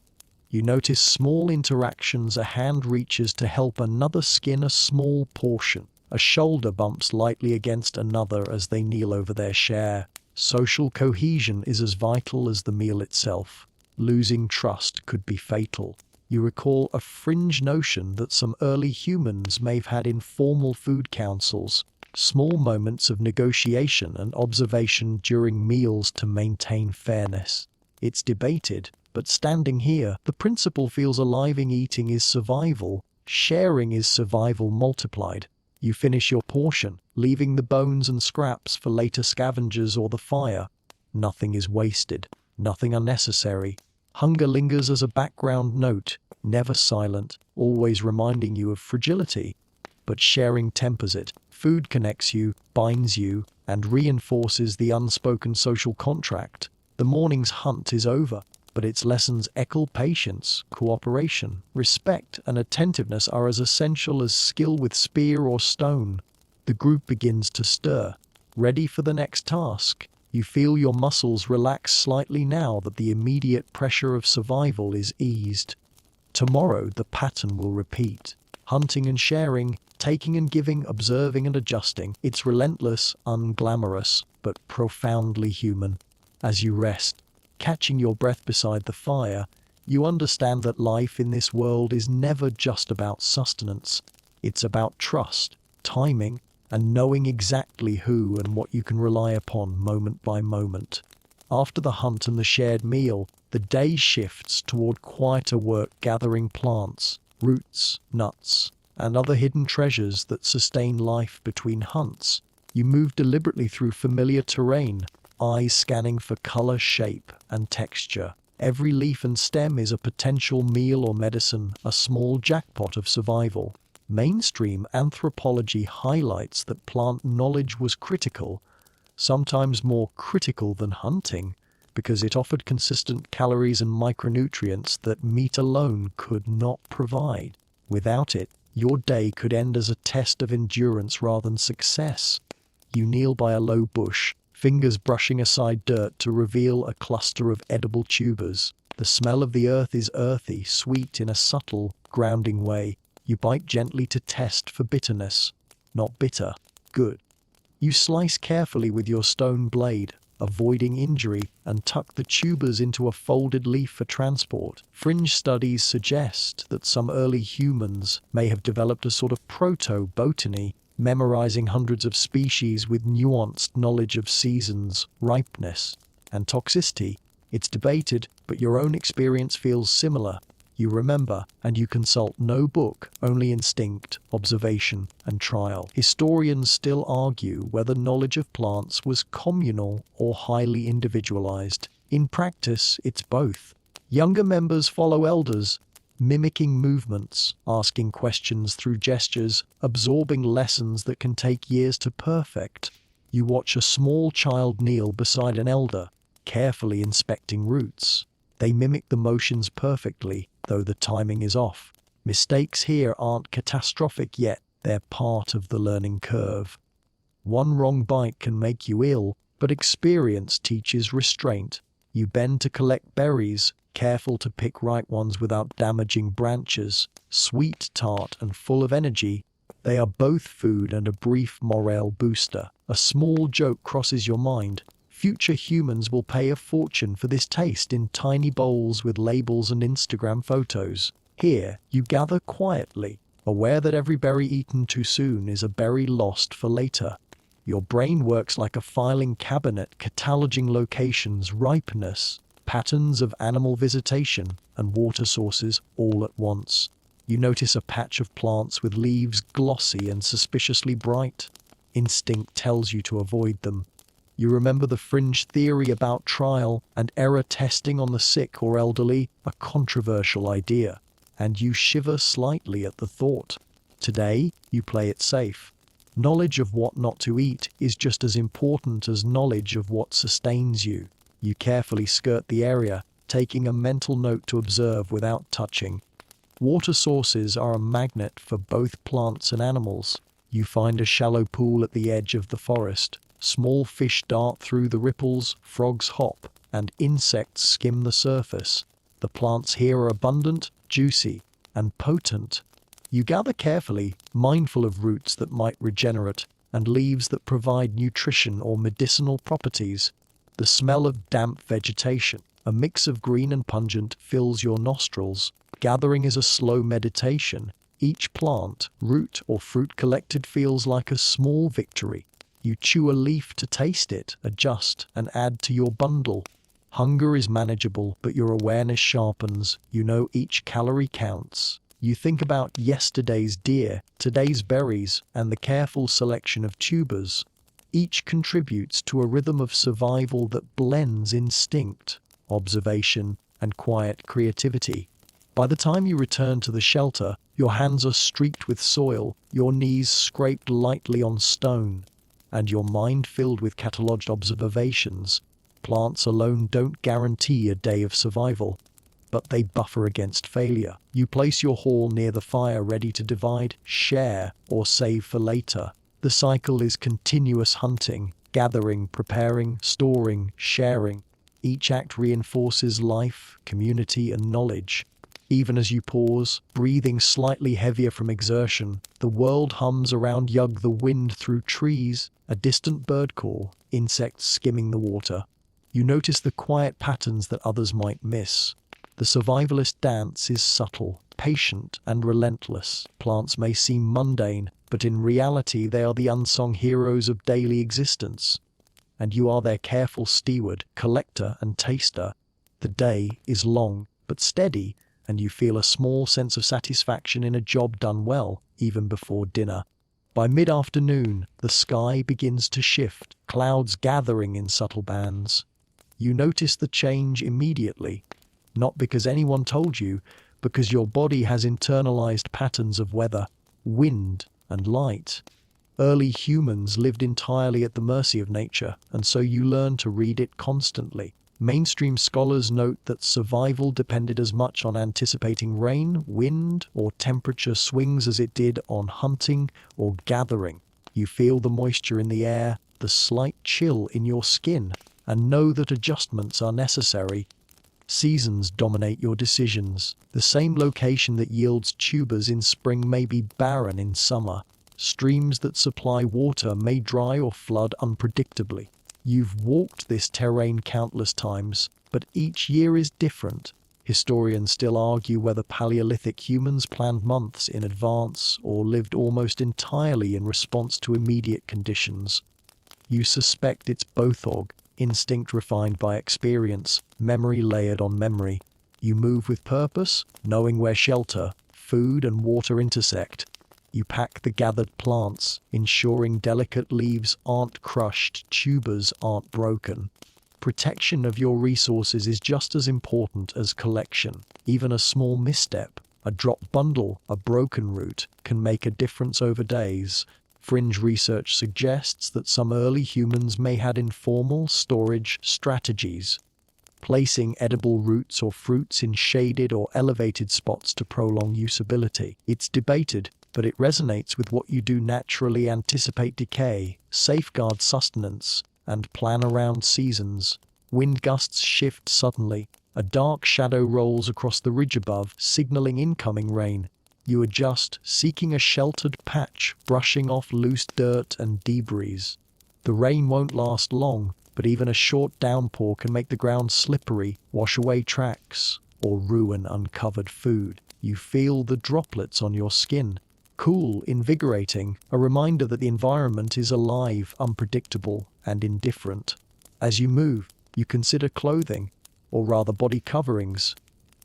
Speaker 1: You notice small interactions: a hand reaches to help another skin a small portion. A shoulder bumps lightly against another as they kneel over their share. Social cohesion is as vital as the meal itself. Losing trust could be fatal. You recall a fringe notion that some early humans may have had informal food councils, small moments of negotiation and observation during meals to maintain fairness. It's debated, but standing here, the principle feels alive. Eating is survival, sharing is survival multiplied. You finish your portion, leaving the bones and scraps for later scavengers or the fire. Nothing is wasted, nothing unnecessary. Hunger lingers as a background note, never silent, always reminding you of fragility. But sharing tempers it. Food connects you, binds you, and reinforces the unspoken social contract. The morning's hunt is over, but its lessons echo. Patience, cooperation, respect, and attentiveness are as essential as skill with spear or stone. The group begins to stir, ready for the next task. You feel your muscles relax slightly now that the immediate pressure of survival is eased. Tomorrow the pattern will repeat. Hunting and sharing, taking and giving, observing and adjusting. It's relentless, unglamorous, but profoundly human. As you rest, catching your breath beside the fire, you understand that life in this world is never just about sustenance. It's about trust, timing, and knowing exactly who and what you can rely upon moment by moment. After the hunt and the shared meal, the day shifts toward quieter work, gathering plants, roots, nuts, and other hidden treasures that sustain life between hunts. You move deliberately through familiar terrain, eyes scanning for color, shape, and texture. Every leaf and stem is a potential meal or medicine, a small jackpot of survival. Mainstream anthropology highlights that plant knowledge was critical, sometimes more critical than hunting, because it offered consistent calories and micronutrients that meat alone could not provide. Without it, your day could end as a test of endurance rather than success. You kneel by a low bush, fingers brushing aside dirt to reveal a cluster of edible tubers. The smell of the earth is earthy, sweet in a subtle, grounding way. You bite gently to test for bitterness. Not bitter, good. You slice carefully with your stone blade, avoiding injury, and tuck the tubers into a folded leaf for transport. Fringe studies suggest that some early humans may have developed a sort of proto-botany, memorizing hundreds of species with nuanced knowledge of seasons, ripeness, and toxicity. It's debated, but your own experience feels similar. You remember, and you consult no book, only instinct, observation, and trial. Historians still argue whether knowledge of plants was communal or highly individualized. In practice, it's both. Younger members follow elders, mimicking movements, asking questions through gestures, absorbing lessons that can take years to perfect. You watch a small child kneel beside an elder, carefully inspecting roots. They mimic the motions perfectly, though the timing is off. Mistakes here aren't catastrophic yet, they're part of the learning curve. One wrong bite can make you ill, but experience teaches restraint. You bend to collect berries, careful to pick right ones without damaging branches. Sweet, tart, and full of energy, they are both food and a brief morale booster. A small joke crosses your mind. Future humans will pay a fortune for this taste in tiny bowls with labels and Instagram photos. Here, you gather quietly, aware that every berry eaten too soon is a berry lost for later. Your brain works like a filing cabinet, cataloging locations, ripeness, patterns of animal visitation, and water sources all at once. You notice a patch of plants with leaves glossy and suspiciously bright. Instinct tells you to avoid them. You remember the fringe theory about trial and error testing on the sick or elderly, a controversial idea, and you shiver slightly at the thought. Today, you play it safe. Knowledge of what not to eat is just as important as knowledge of what sustains you. You carefully skirt the area, taking a mental note to observe without touching. Water sources are a magnet for both plants and animals. You find a shallow pool at the edge of the forest, Small fish dart through the ripples, frogs hop, and insects skim the surface. The plants here are abundant, juicy, and potent. You gather carefully, mindful of roots that might regenerate, and leaves that provide nutrition or medicinal properties. The smell of damp vegetation, a mix of green and pungent, fills your nostrils. Gathering is a slow meditation. Each plant, root, or fruit collected feels like a small victory. You chew a leaf to taste it, adjust, and add to your bundle. Hunger is manageable, but your awareness sharpens. You know each calorie counts. You think about yesterday's deer, today's berries, and the careful selection of tubers. Each contributes to a rhythm of survival that blends instinct, observation, and quiet creativity. By the time you return to the shelter, your hands are streaked with soil, your knees scraped lightly on stone, and your mind filled with catalogued observations. Plants alone don't guarantee a day of survival, but they buffer against failure. You place your haul near the fire, ready to divide, share, or save for later. The cycle is continuous hunting, gathering, preparing, storing, sharing. Each act reinforces life, community, and knowledge. Even as you pause, breathing slightly heavier from exertion, the world hums around you. The wind through trees, a distant bird call, insects skimming the water. You notice the quiet patterns that others might miss. The survivalist dance is subtle, patient, and relentless. Plants may seem mundane, but in reality they are the unsung heroes of daily existence. And you are their careful steward, collector, and taster. The day is long, but steady, and you feel a small sense of satisfaction in a job done well, even before dinner. By mid-afternoon, the sky begins to shift, clouds gathering in subtle bands. You notice the change immediately. Not because anyone told you, because your body has internalized patterns of weather, wind, and light. Early humans lived entirely at the mercy of nature, and so you learn to read it constantly. Mainstream scholars note that survival depended as much on anticipating rain, wind, or temperature swings as it did on hunting or gathering. You feel the moisture in the air, the slight chill in your skin, and know that adjustments are necessary. Seasons dominate your decisions. The same location that yields tubers in spring may be barren in summer. Streams that supply water may dry or flood unpredictably. You've walked this terrain countless times, but each year is different. Historians still argue whether Paleolithic humans planned months in advance or lived almost entirely in response to immediate conditions. You suspect it's both. Instinct refined by experience, memory layered on memory. You move with purpose, knowing where shelter, food, and water intersect. You pack the gathered plants, ensuring delicate leaves aren't crushed, tubers aren't broken. Protection of your resources is just as important as collection. Even a small misstep, a dropped bundle, a broken root, can make a difference over days. Fringe research suggests that some early humans may have informal storage strategies, placing edible roots or fruits in shaded or elevated spots to prolong usability. It's debated, but it resonates with what you do naturally: anticipate decay, safeguard sustenance, and plan around seasons. Wind gusts shift suddenly. A dark shadow rolls across the ridge above, signaling incoming rain. You adjust, seeking a sheltered patch, brushing off loose dirt and debris. The rain won't last long, but even a short downpour can make the ground slippery, wash away tracks, or ruin uncovered food. You feel the droplets on your skin. Cool, invigorating, a reminder that the environment is alive, unpredictable, and indifferent. As you move, you consider clothing, or rather body coverings.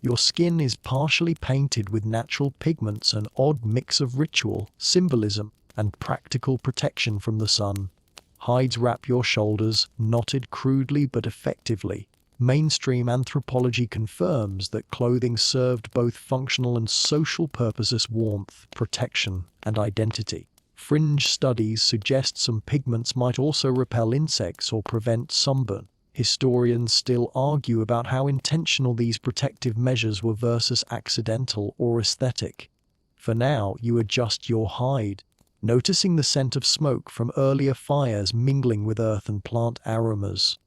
Speaker 1: Your skin is partially painted with natural pigments, an odd mix of ritual, symbolism, and practical protection from the sun. Hides wrap your shoulders, knotted crudely but effectively. Mainstream anthropology confirms that clothing served both functional and social purposes: warmth, protection, and identity. Fringe studies suggest some pigments might also repel insects or prevent sunburn. Historians still argue about how intentional these protective measures were versus accidental or aesthetic. For now, you adjust your hide. noticing the scent of smoke from earlier fires mingling with earth and plant aromas.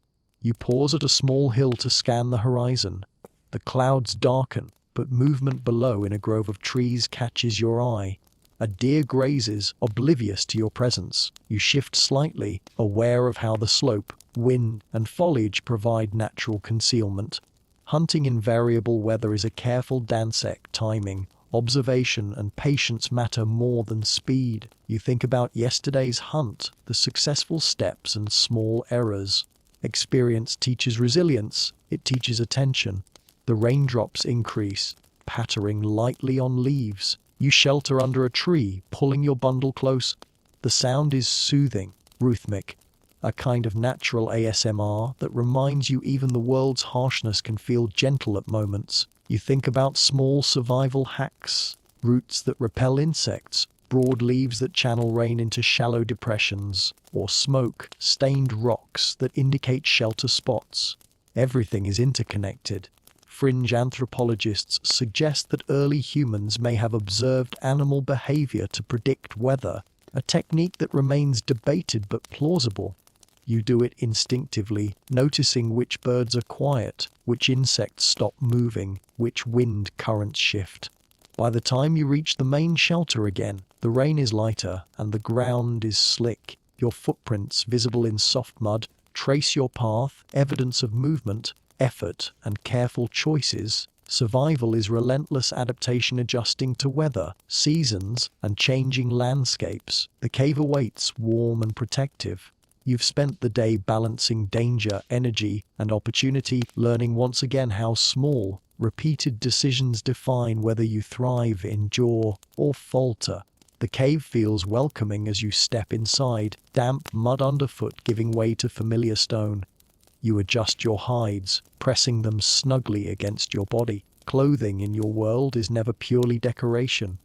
Speaker 1: You pause at a small hill to scan the horizon. The clouds darken, but movement below in a grove of trees catches your eye. A deer grazes, oblivious to your presence. You shift slightly, aware of how the slope, wind, and foliage provide natural concealment. Hunting in variable weather is a careful dance act. Timing, observation, and patience matter more than speed. You think about yesterday's hunt, the successful steps and small errors. Experience teaches resilience, it teaches attention. The raindrops increase, pattering lightly on leaves. You shelter under a tree, pulling your bundle close. The sound is soothing, rhythmic, a kind of natural ASMR that reminds you even the world's harshness can feel gentle at moments. You think about small survival hacks, roots that repel insects, broad leaves that channel rain into shallow depressions, or smoke-stained rocks that indicate shelter spots. Everything is interconnected. Fringe anthropologists suggest that early humans may have observed animal behavior to predict weather, a technique that remains debated but plausible. You do it instinctively, noticing which birds are quiet, which insects stop moving, which wind currents shift. By the time you reach the main shelter again, the rain is lighter and the ground is slick. Your footprints, visible in soft mud, trace your path, evidence of movement, effort, and careful choices. Survival is relentless adaptation, adjusting to weather, seasons, and changing landscapes. The cave awaits, warm and protective. You've spent the day balancing danger, energy, and opportunity, learning once again how small, repeated decisions define whether you thrive, endure, or falter. The cave feels welcoming as you step inside, damp mud underfoot giving way to familiar stone. You adjust your hides, pressing them snugly against your body. Clothing in your world is never purely decoration.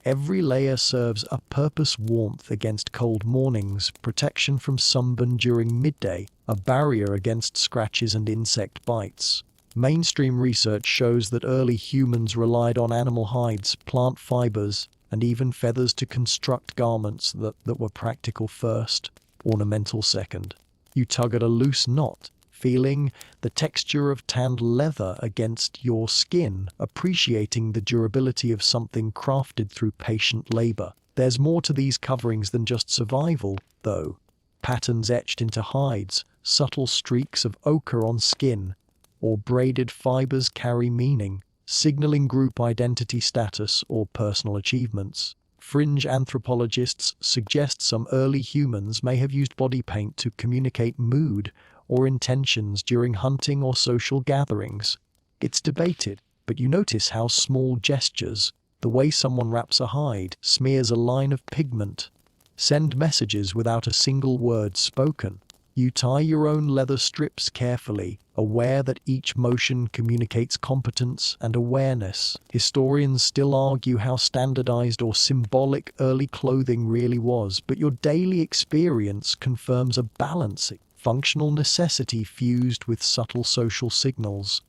Speaker 1: Every layer serves a purpose: warmth against cold mornings, protection from sunburn during midday, a barrier against scratches and insect bites. Mainstream research shows that early humans relied on animal hides, plant fibers, and even feathers to construct garments that were practical first, ornamental second. You tug at a loose knot, feeling the texture of tanned leather against your skin, appreciating the durability of something crafted through patient labor. There's more to these coverings than just survival, though. Patterns etched into hides, subtle streaks of ochre on skin, or braided fibers carry meaning, signaling group identity, status, or personal achievements. Fringe anthropologists suggest some early humans may have used body paint to communicate mood or intentions during hunting or social gatherings. It's debated, but you notice how small gestures, the way someone wraps a hide, smears a line of pigment, send messages without a single word spoken. You tie your own leather strips carefully, aware that each motion communicates competence and awareness. Historians still argue how standardized or symbolic early clothing really was, but your daily experience confirms a balancing, functional necessity fused with subtle social signals.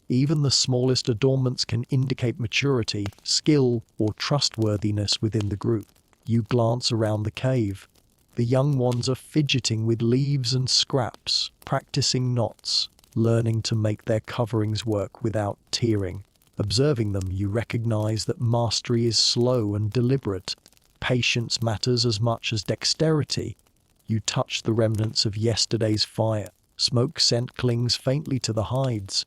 Speaker 1: Even the smallest adornments can indicate maturity, skill, or trustworthiness within the group. You glance around the cave. The young ones are fidgeting with leaves and scraps, practicing knots, learning to make their coverings work without tearing. Observing them, you recognize that mastery is slow and deliberate. Patience matters as much as dexterity. You touch the remnants of yesterday's fire. Smoke scent clings faintly to the hides.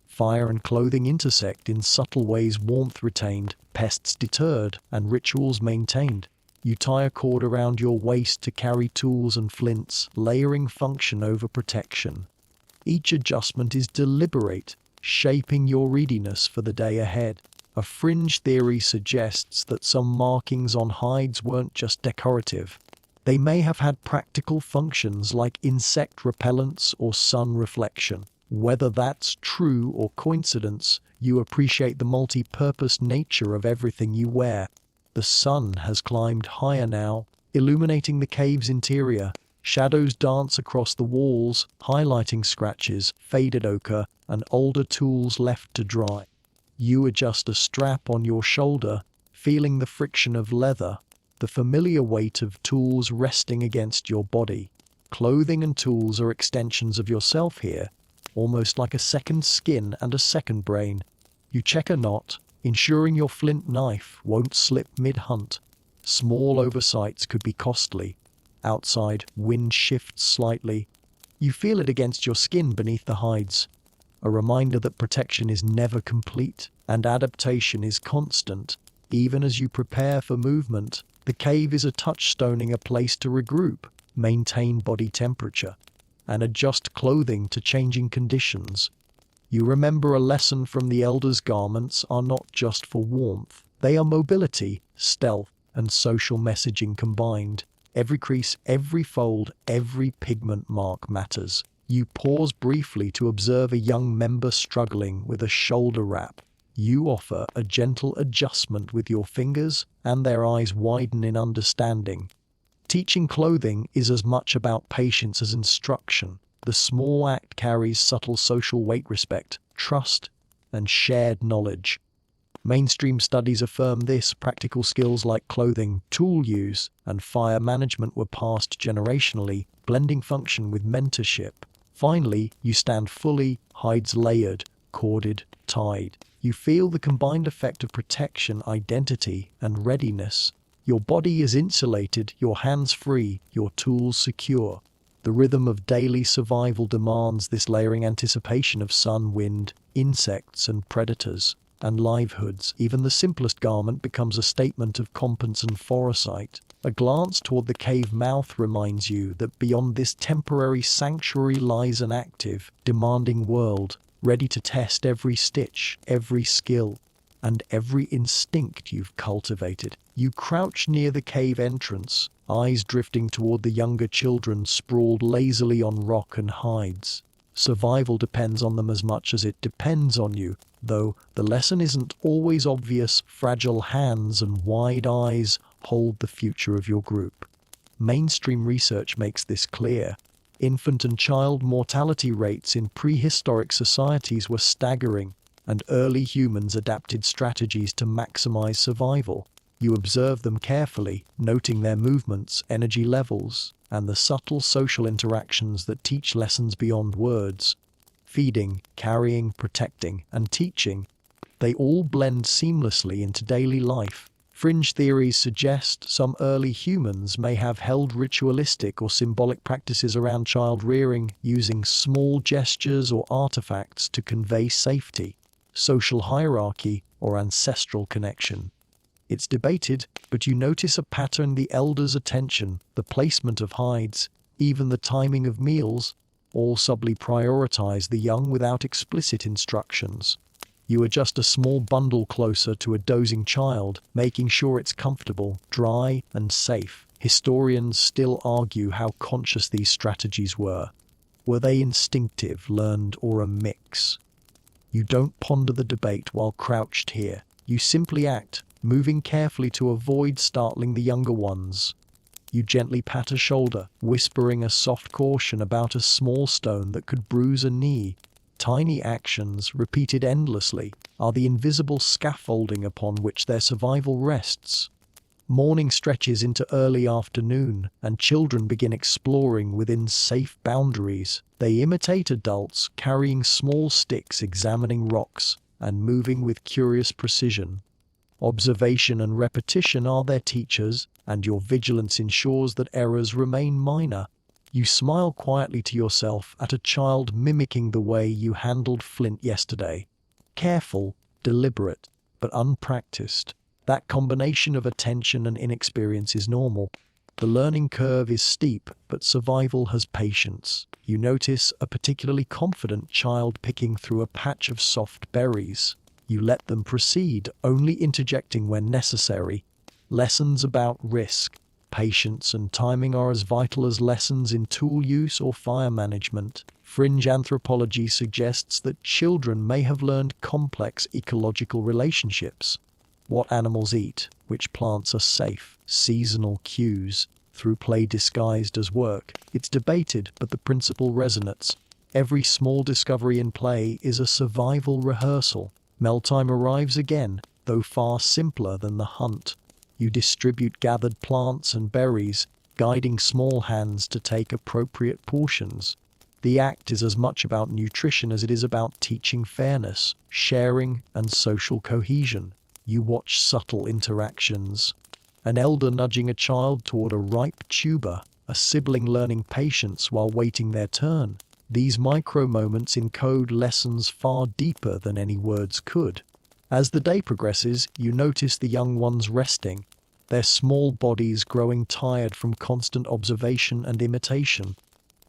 Speaker 1: Fire and clothing intersect in subtle ways, warmth retained, pests deterred, and rituals maintained. You tie a cord around your waist to carry tools and flints, layering function over protection. Each adjustment is deliberate, shaping your readiness for the day ahead. A fringe theory suggests that some markings on hides weren't just decorative. They may have had practical functions like insect repellents or sun reflection. Whether that's true or coincidence, you appreciate the multi-purpose nature of everything you wear. The sun has climbed higher now, illuminating the cave's interior. Shadows dance across the walls, highlighting scratches, faded ochre, and older tools left to dry. You adjust a strap on your shoulder, feeling the friction of leather. the familiar weight of tools resting against your body. Clothing and tools are extensions of yourself here, almost like a second skin and a second brain. You check a knot, ensuring your flint knife won't slip mid-hunt. Small oversights could be costly. Outside, wind shifts slightly. You feel it against your skin beneath the hides. A reminder that protection is never complete and adaptation is constant. Even as you prepare for movement, the cave is a touchstoning, a place to regroup, maintain body temperature, and adjust clothing to changing conditions. You remember a lesson from the elders: garments are not just for warmth. They are mobility, stealth, and social messaging combined. Every crease, every fold, every pigment mark matters. You pause briefly to observe a young member struggling with a shoulder wrap. You offer a gentle adjustment with your fingers, and their eyes widen in understanding. Teaching clothing is as much about patience as instruction. The small act carries subtle social weight: respect, trust, and shared knowledge. Mainstream studies affirm this. Practical skills like clothing, tool use, and fire management were passed generationally, blending function with mentorship. Finally, you stand fully, hides layered, corded, tied. You feel the combined effect of protection, identity, and readiness. Your body is insulated, your hands free, your tools secure. The rhythm of daily survival demands this layering: anticipation of sun, wind, insects, and predators, and livelihoods. Even the simplest garment becomes a statement of competence and foresight. A glance toward the cave mouth reminds you that beyond this temporary sanctuary lies an active, demanding world, ready to test every stitch, every skill, and every instinct you've cultivated. You crouch near the cave entrance, eyes drifting toward the younger children sprawled lazily on rock and hides. Survival depends on them as much as it depends on you, though the lesson isn't always obvious. Fragile hands and wide eyes hold the future of your group. Mainstream research makes this clear. Infant and child mortality rates in prehistoric societies were staggering, and early humans adapted strategies to maximize survival. You observe them carefully, noting their movements, energy levels, and the subtle social interactions that teach lessons beyond words. Feeding, carrying, protecting, and teaching, they all blend seamlessly into daily life. Fringe theories suggest some early humans may have held ritualistic or symbolic practices around child rearing, using small gestures or artifacts to convey safety, social hierarchy, or ancestral connection. It's debated, but you notice a pattern: the elders' attention, the placement of hides, even the timing of meals, all subtly prioritize the young without explicit instructions. You adjust a small bundle closer to a dozing child, making sure it's comfortable, dry, and safe. Historians still argue how conscious these strategies were. Were they instinctive, learned, or a mix? You don't ponder the debate while crouched here. You simply act, moving carefully to avoid startling the younger ones. You gently pat a shoulder, whispering a soft caution about a small stone that could bruise a knee. Tiny actions, repeated endlessly, are the invisible scaffolding upon which their survival rests. Morning stretches into early afternoon, and children begin exploring within safe boundaries. They imitate adults, carrying small sticks, examining rocks, and moving with curious precision. Observation and repetition are their teachers, and your vigilance ensures that errors remain minor. You smile quietly to yourself at a child mimicking the way you handled flint yesterday. Careful, deliberate, but unpracticed. That combination of attention and inexperience is normal. The learning curve is steep, but survival has patience. You notice a particularly confident child picking through a patch of soft berries. You let them proceed, only interjecting when necessary. Lessons about risk, patience, and timing are as vital as lessons in tool use or fire management. Fringe anthropology suggests that children may have learned complex ecological relationships. What animals eat, which plants are safe, seasonal cues, through play disguised as work. It's debated, but the principle resonates. Every small discovery in play is a survival rehearsal. Mealtime arrives again, though far simpler than the hunt. You distribute gathered plants and berries, guiding small hands to take appropriate portions. The act is as much about nutrition as it is about teaching fairness, sharing, and social cohesion. You watch subtle interactions. An elder nudging a child toward a ripe tuber, a sibling learning patience while waiting their turn. These micro moments encode lessons far deeper than any words could. As the day progresses, you notice the young ones resting, their small bodies growing tired from constant observation and imitation.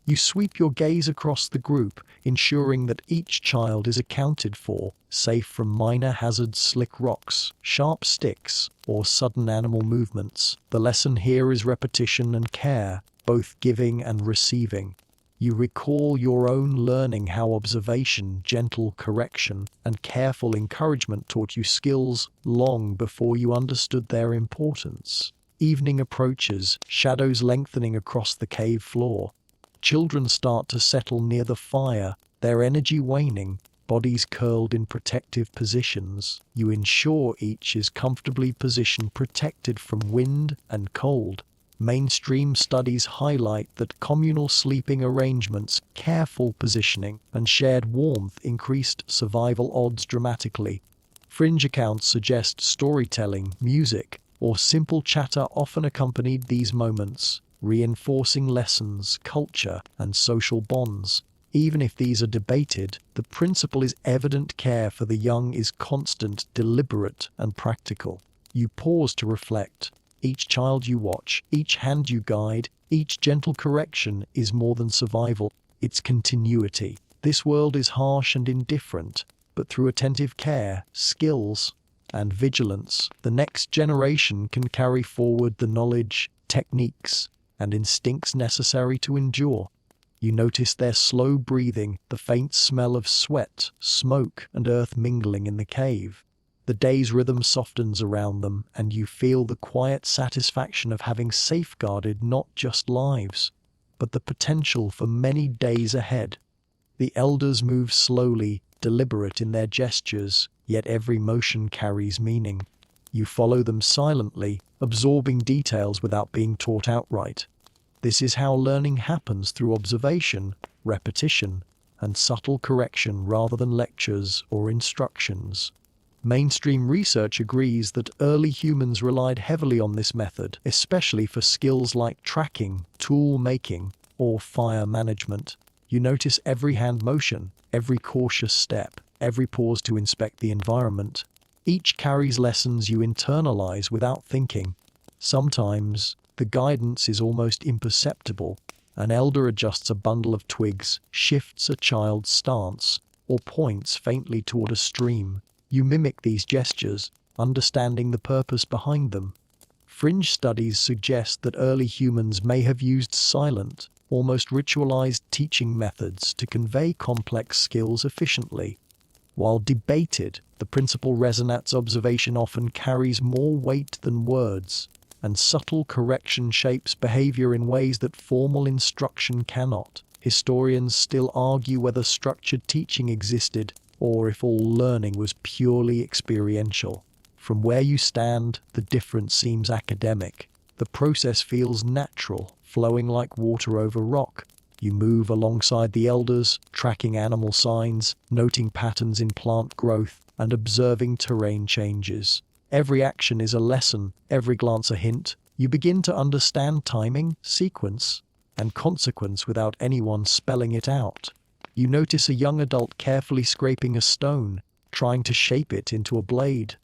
Speaker 1: You sweep your gaze across the group, ensuring that each child is accounted for, safe from minor hazards, slick rocks, sharp sticks, or sudden animal movements. The lesson here is repetition and care, both giving and receiving. You recall your own learning how observation, gentle correction, and careful encouragement taught you skills long before you understood their importance. Evening approaches, shadows lengthening across the cave floor. Children start to settle near the fire, their energy waning, bodies curled in protective positions. You ensure each is comfortably positioned, protected from wind and cold. Mainstream studies highlight that communal sleeping arrangements, careful positioning, and shared warmth increased survival odds dramatically. Fringe accounts suggest storytelling, music, or simple chatter often accompanied these moments, reinforcing lessons, culture, and social bonds. Even if these are debated, the principle is evident: care for the young is constant, deliberate, and practical. You pause to reflect. Each child you watch, each hand you guide, each gentle correction is more than survival, it's continuity. This world is harsh and indifferent, but through attentive care, skills, and vigilance, the next generation can carry forward the knowledge, techniques, and instincts necessary to endure. You notice their slow breathing, the faint smell of sweat, smoke, and earth mingling in the cave. The day's rhythm softens around them, and you feel the quiet satisfaction of having safeguarded not just lives, but the potential for many days ahead. The elders move slowly, deliberate in their gestures, yet every motion carries meaning. You follow them silently, absorbing details without being taught outright. This is how learning happens, through observation, repetition, and subtle correction rather than lectures or instructions. Mainstream research agrees that early humans relied heavily on this method, especially for skills like tracking, tool making, or fire management. You notice every hand motion, every cautious step, every pause to inspect the environment. Each carries lessons you internalize without thinking. Sometimes, the guidance is almost imperceptible. An elder adjusts a bundle of twigs, shifts a child's stance, or points faintly toward a stream. You mimic these gestures, understanding the purpose behind them. Fringe studies suggest that early humans may have used silent, almost ritualized teaching methods to convey complex skills efficiently. While debated, the principle resonates: observation often carries more weight than words, and subtle correction shapes behavior in ways that formal instruction cannot. Historians still argue whether structured teaching existed, or if all learning was purely experiential. From where you stand, the difference seems academic. The process feels natural, flowing like water over rock. You move alongside the elders, tracking animal signs, noting patterns in plant growth, and observing terrain changes. Every action is a lesson, every glance a hint. You begin to understand timing, sequence, and consequence without anyone spelling it out. You notice a young adult carefully scraping a stone, trying to shape it into a blade.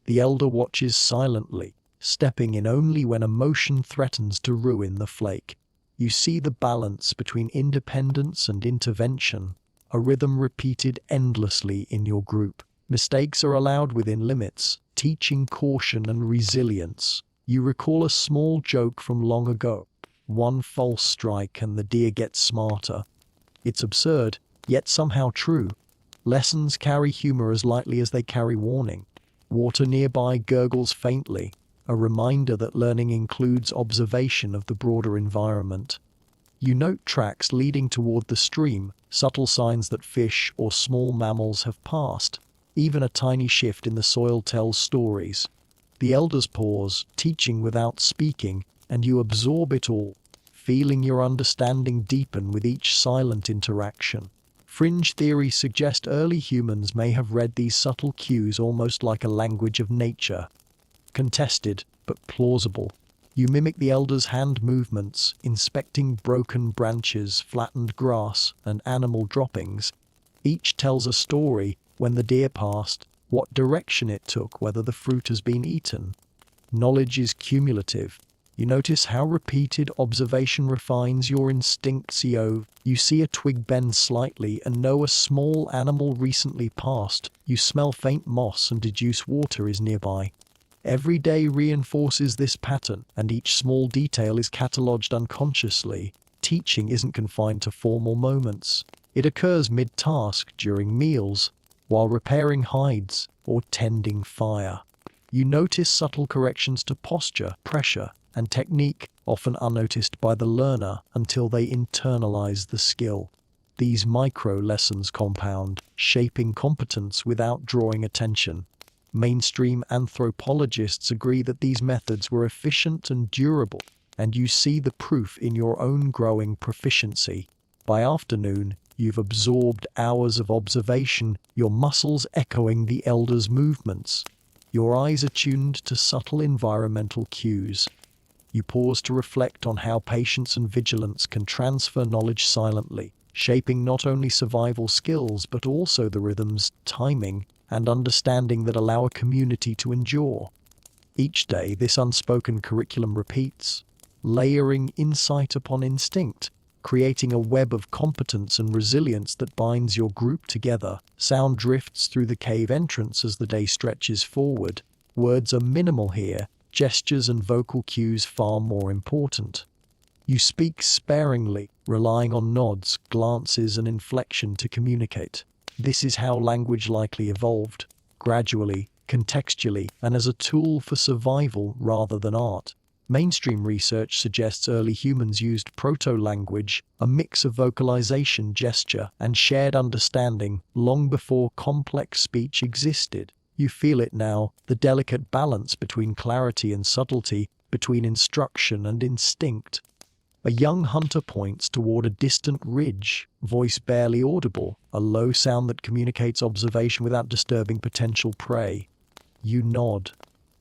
Speaker 1: The elder watches silently, stepping in only when emotion threatens to ruin the flake. You see the balance between independence and intervention, a rhythm repeated endlessly in your group. Mistakes are allowed within limits, teaching caution and resilience. You recall a small joke from long ago. One false strike and the deer gets smarter. It's absurd, yet somehow true. Lessons carry humor as lightly as they carry warning. Water nearby gurgles faintly, a reminder that learning includes observation of the broader environment. You note tracks leading toward the stream, subtle signs that fish or small mammals have passed. Even a tiny shift in the soil tells stories. The elders pause, teaching without speaking, and you absorb it all, feeling your understanding deepen with each silent interaction. Fringe theories suggest early humans may have read these subtle cues almost like a language of nature. Contested, but plausible. You mimic the elders' hand movements, inspecting broken branches, flattened grass, and animal droppings. Each tells a story: when the deer passed, what direction it took, whether the fruit has been eaten. Knowledge is cumulative. You notice how repeated observation refines your instincts. You see a twig bend slightly and know a small animal recently passed. You smell faint moss and deduce water is nearby. Every day reinforces this pattern, and each small detail is catalogued unconsciously. Teaching isn't confined to formal moments. It occurs mid-task, during meals, while repairing hides or tending fire. You notice subtle corrections to posture, pressure, and technique, often unnoticed by the learner until they internalize the skill. These micro-lessons compound, shaping competence without drawing attention. Mainstream anthropologists agree that these methods were efficient and durable, and you see the proof in your own growing proficiency. By afternoon, you've absorbed hours of observation, your muscles echoing the elders' movements. Your eyes are tuned to subtle environmental cues. You pause to reflect on how patience and vigilance can transfer knowledge silently, shaping not only survival skills but also the rhythms, timing, and understanding that allow a community to endure. Each day, this unspoken curriculum repeats, layering insight upon instinct, creating a web of competence and resilience that binds your group together. Sound drifts through the cave entrance as the day stretches forward. Words are minimal here, gestures and vocal cues far more important. You speak sparingly, relying on nods, glances, and inflection to communicate. This is how language likely evolved, gradually, contextually, and as a tool for survival rather than art. Mainstream research suggests early humans used proto-language, a mix of vocalization, gesture, and shared understanding, long before complex speech existed. You feel it now, the delicate balance between clarity and subtlety, between instruction and instinct. A young hunter points toward a distant ridge, voice barely audible, a low sound that communicates observation without disturbing potential prey. You nod.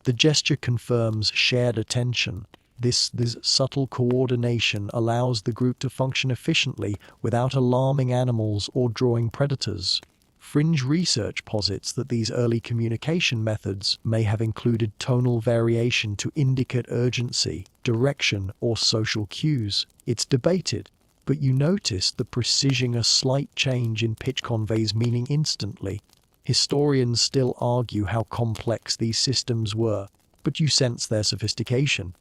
Speaker 1: The gesture confirms shared attention. This subtle coordination allows the group to function efficiently without alarming animals or drawing predators. Fringe research posits that these early communication methods may have included tonal variation to indicate urgency, direction, or social cues. It's debated, but you notice the precision: a slight change in pitch conveys meaning instantly. Historians still argue how complex these systems were, but you sense their sophistication.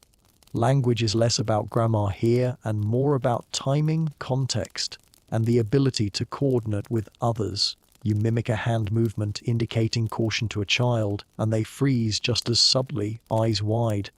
Speaker 1: Language is less about grammar here and more about timing, context, and the ability to coordinate with others. You mimic a hand movement indicating caution to a child, and they freeze just as subtly, eyes wide.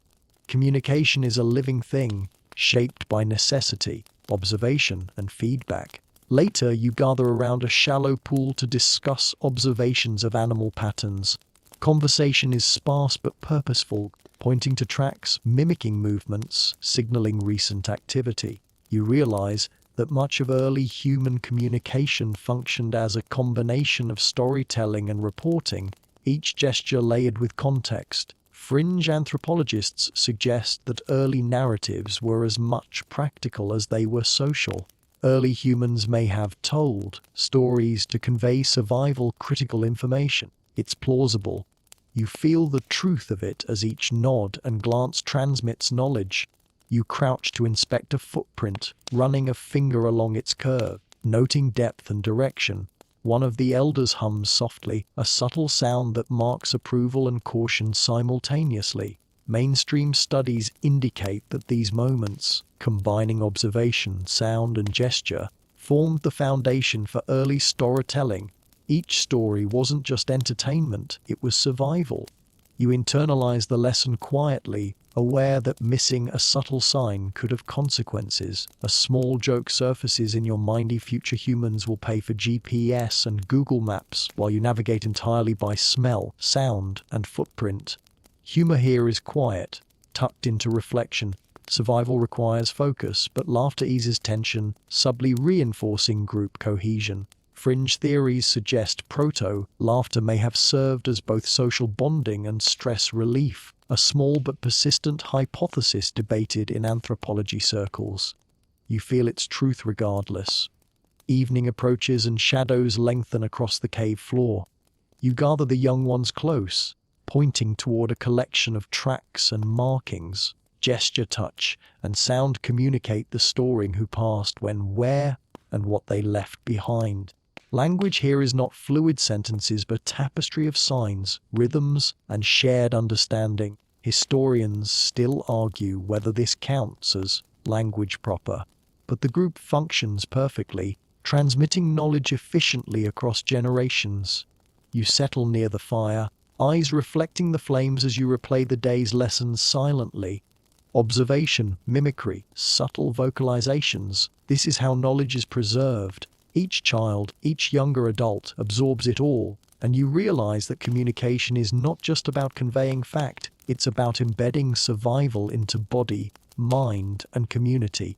Speaker 1: Communication is a living thing, shaped by necessity, observation, and feedback. Later, you gather around a shallow pool to discuss observations of animal patterns. Conversation is sparse but purposeful, pointing to tracks, mimicking movements, signaling recent activity. You realize that much of early human communication functioned as a combination of storytelling and reporting, each gesture layered with context. Fringe anthropologists suggest that early narratives were as much practical as they were social. Early humans may have told stories to convey survival-critical information. It's plausible. You feel the truth of it as each nod and glance transmits knowledge. You crouch to inspect a footprint, running a finger along its curve, noting depth and direction. One of the elders hums softly, a subtle sound that marks approval and caution simultaneously. Mainstream studies indicate that these moments, combining observation, sound, and gesture, formed the foundation for early storytelling. Each story wasn't just entertainment, it was survival. You internalize the lesson quietly, aware that missing a subtle sign could have consequences. A small joke surfaces in your mind: future humans will pay for GPS and Google Maps, while you navigate entirely by smell, sound, and footprint. Humor here is quiet, tucked into reflection. Survival requires focus, but laughter eases tension, subtly reinforcing group cohesion. Fringe theories suggest proto-laughter may have served as both social bonding and stress relief, a small but persistent hypothesis debated in anthropology circles. You feel its truth regardless. Evening approaches and shadows lengthen across the cave floor. You gather the young ones close, pointing toward a collection of tracks and markings. Gesture, touch, and sound communicate the story who passed when, where, and what they left behind. Language here is not fluid sentences but tapestry of signs, rhythms, and shared understanding. Historians still argue whether this counts as language proper, but the group functions perfectly, transmitting knowledge efficiently across generations. You settle near the fire, eyes reflecting the flames as you replay the day's lessons silently. Observation, mimicry, subtle vocalizations. This is how knowledge is preserved. Each child, each younger adult absorbs it all, and you realize that communication is not just about conveying fact, it's about embedding survival into body, mind, and community.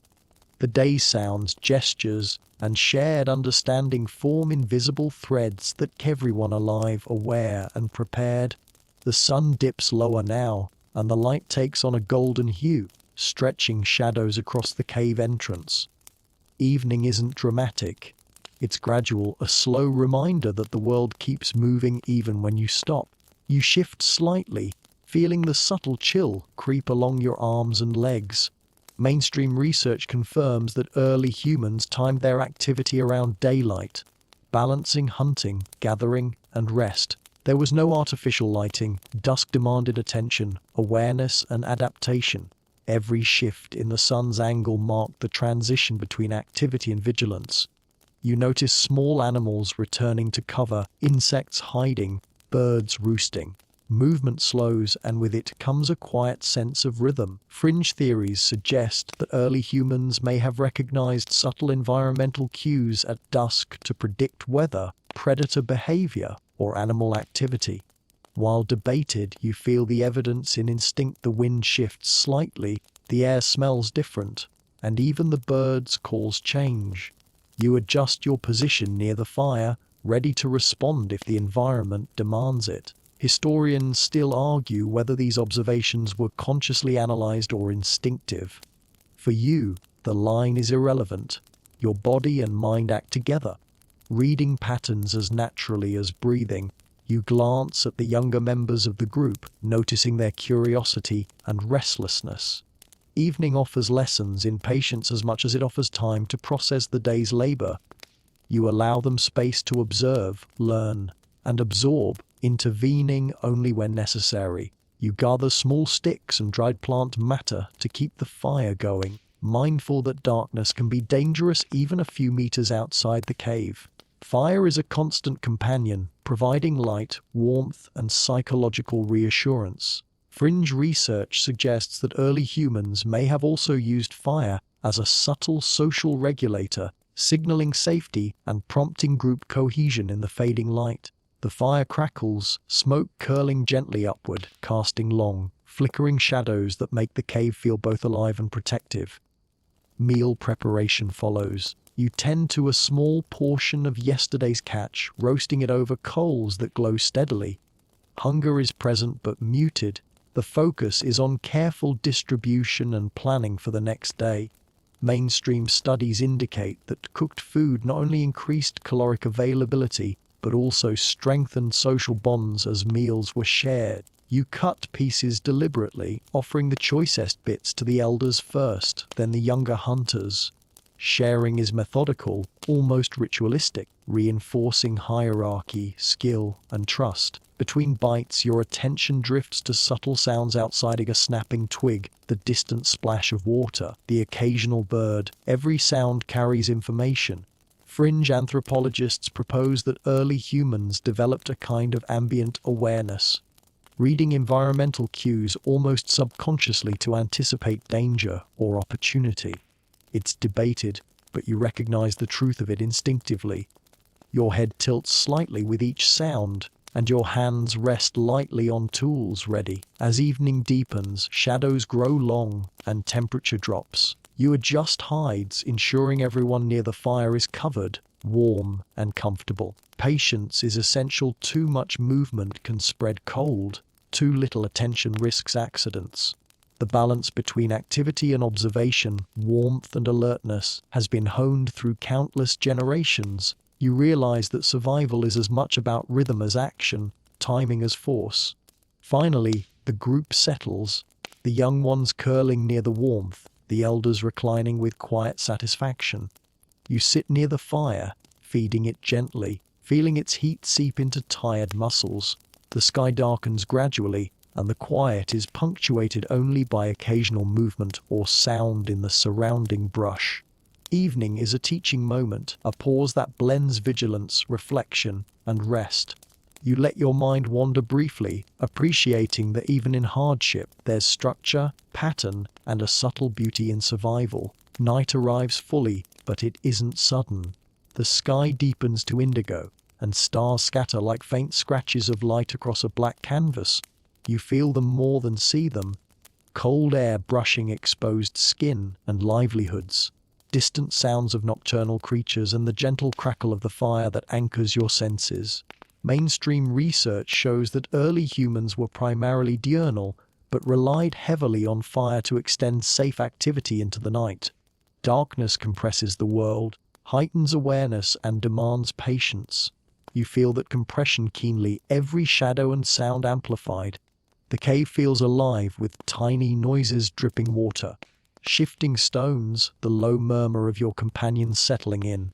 Speaker 1: The day's sounds, gestures, and shared understanding form invisible threads that keep everyone alive, aware, and prepared. The sun dips lower now, and the light takes on a golden hue, stretching shadows across the cave entrance. Evening isn't dramatic. It's gradual, a slow reminder that the world keeps moving even when you stop. You shift slightly, feeling the subtle chill creep along your arms and legs. Mainstream research confirms that early humans timed their activity around daylight, balancing hunting, gathering, and rest. There was no artificial lighting. Dusk demanded attention, awareness, and adaptation. Every shift in the sun's angle marked the transition between activity and vigilance. You notice small animals returning to cover, insects hiding, birds roosting. Movement slows, and with it comes a quiet sense of rhythm. Fringe theories suggest that early humans may have recognized subtle environmental cues at dusk to predict weather, predator behavior, or animal activity. While debated, you feel the evidence in instinct. The wind shifts slightly, the air smells different, and even the birds' calls change. You adjust your position near the fire, ready to respond if the environment demands it. Historians still argue whether these observations were consciously analyzed or instinctive. For you, the line is irrelevant. Your body and mind act together, reading patterns as naturally as breathing. You glance at the younger members of the group, noticing their curiosity and restlessness. Evening offers lessons in patience as much as it offers time to process the day's labor. You allow them space to observe, learn, and absorb, intervening only when necessary. You gather small sticks and dried plant matter to keep the fire going, mindful that darkness can be dangerous even a few meters outside the cave. Fire is a constant companion, providing light, warmth, and psychological reassurance. Fringe research suggests that early humans may have also used fire as a subtle social regulator, signaling safety and prompting group cohesion in the fading light. The fire crackles, smoke curling gently upward, casting long, flickering shadows that make the cave feel both alive and protective. Meal preparation follows. You tend to a small portion of yesterday's catch, roasting it over coals that glow steadily. Hunger is present but muted. The focus is on careful distribution and planning for the next day. Mainstream studies indicate that cooked food not only increased caloric availability, but also strengthened social bonds as meals were shared. You cut pieces deliberately, offering the choicest bits to the elders first, then the younger hunters. Sharing is methodical, almost ritualistic, reinforcing hierarchy, skill, and trust. Between bites, your attention drifts to subtle sounds outside a snapping twig, the distant splash of water, the occasional bird. Every sound carries information. Fringe anthropologists propose that early humans developed a kind of ambient awareness, reading environmental cues almost subconsciously to anticipate danger or opportunity. It's debated, but you recognize the truth of it instinctively. Your head tilts slightly with each sound, and your hands rest lightly on tools ready. As evening deepens, shadows grow long, and temperature drops. You adjust hides, ensuring everyone near the fire is covered, warm, and comfortable. Patience is essential. Too much movement can spread cold. Too little attention risks accidents. The balance between activity and observation, warmth and alertness, has been honed through countless generations. You realize that survival is as much about rhythm as action, timing as force. Finally, the group settles, the young ones curling near the warmth, the elders reclining with quiet satisfaction. You sit near the fire, feeding it gently, feeling its heat seep into tired muscles. The sky darkens gradually, and the quiet is punctuated only by occasional movement or sound in the surrounding brush. Evening is a teaching moment, a pause that blends vigilance, reflection, and rest. You let your mind wander briefly, appreciating that even in hardship, there's structure, pattern, and a subtle beauty in survival. Night arrives fully, but it isn't sudden. The sky deepens to indigo, and stars scatter like faint scratches of light across a black canvas. You feel them more than see them. Cold air brushing exposed skin and livelihoods. Distant sounds of nocturnal creatures and the gentle crackle of the fire that anchors your senses. Mainstream research shows that early humans were primarily diurnal, but relied heavily on fire to extend safe activity into the night. Darkness compresses the world, heightens awareness, and demands patience. You feel that compression keenly, every shadow and sound amplified. The cave feels alive with tiny noises, dripping water, shifting stones, the low murmur of your companions settling in.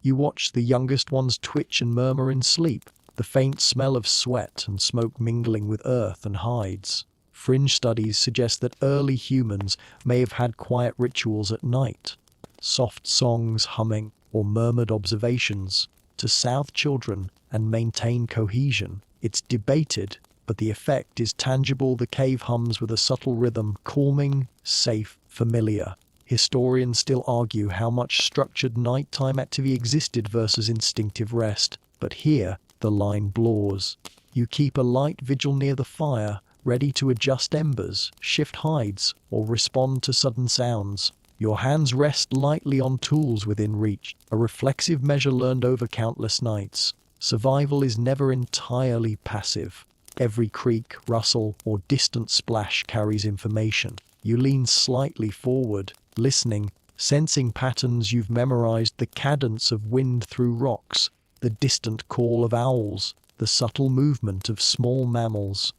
Speaker 1: You watch the youngest ones twitch and murmur in sleep, the faint smell of sweat and smoke mingling with earth and hides. Fringe studies suggest that early humans may have had quiet rituals at night, soft songs humming or murmured observations to soothe children and maintain cohesion. It's debated, but the effect is tangible. The cave hums with a subtle rhythm, calming, safe, familiar. Historians still argue how much structured nighttime activity existed versus instinctive rest, but here the line blurs. You keep a light vigil near the fire, ready to adjust embers, shift hides, or respond to sudden sounds. Your hands rest lightly on tools within reach, a reflexive measure learned over countless nights. Survival is never entirely passive. Every creak, rustle, or distant splash carries information. You lean slightly forward, listening, sensing patterns you've memorized, the cadence of wind through rocks, the distant call of owls, the subtle movement of small mammals.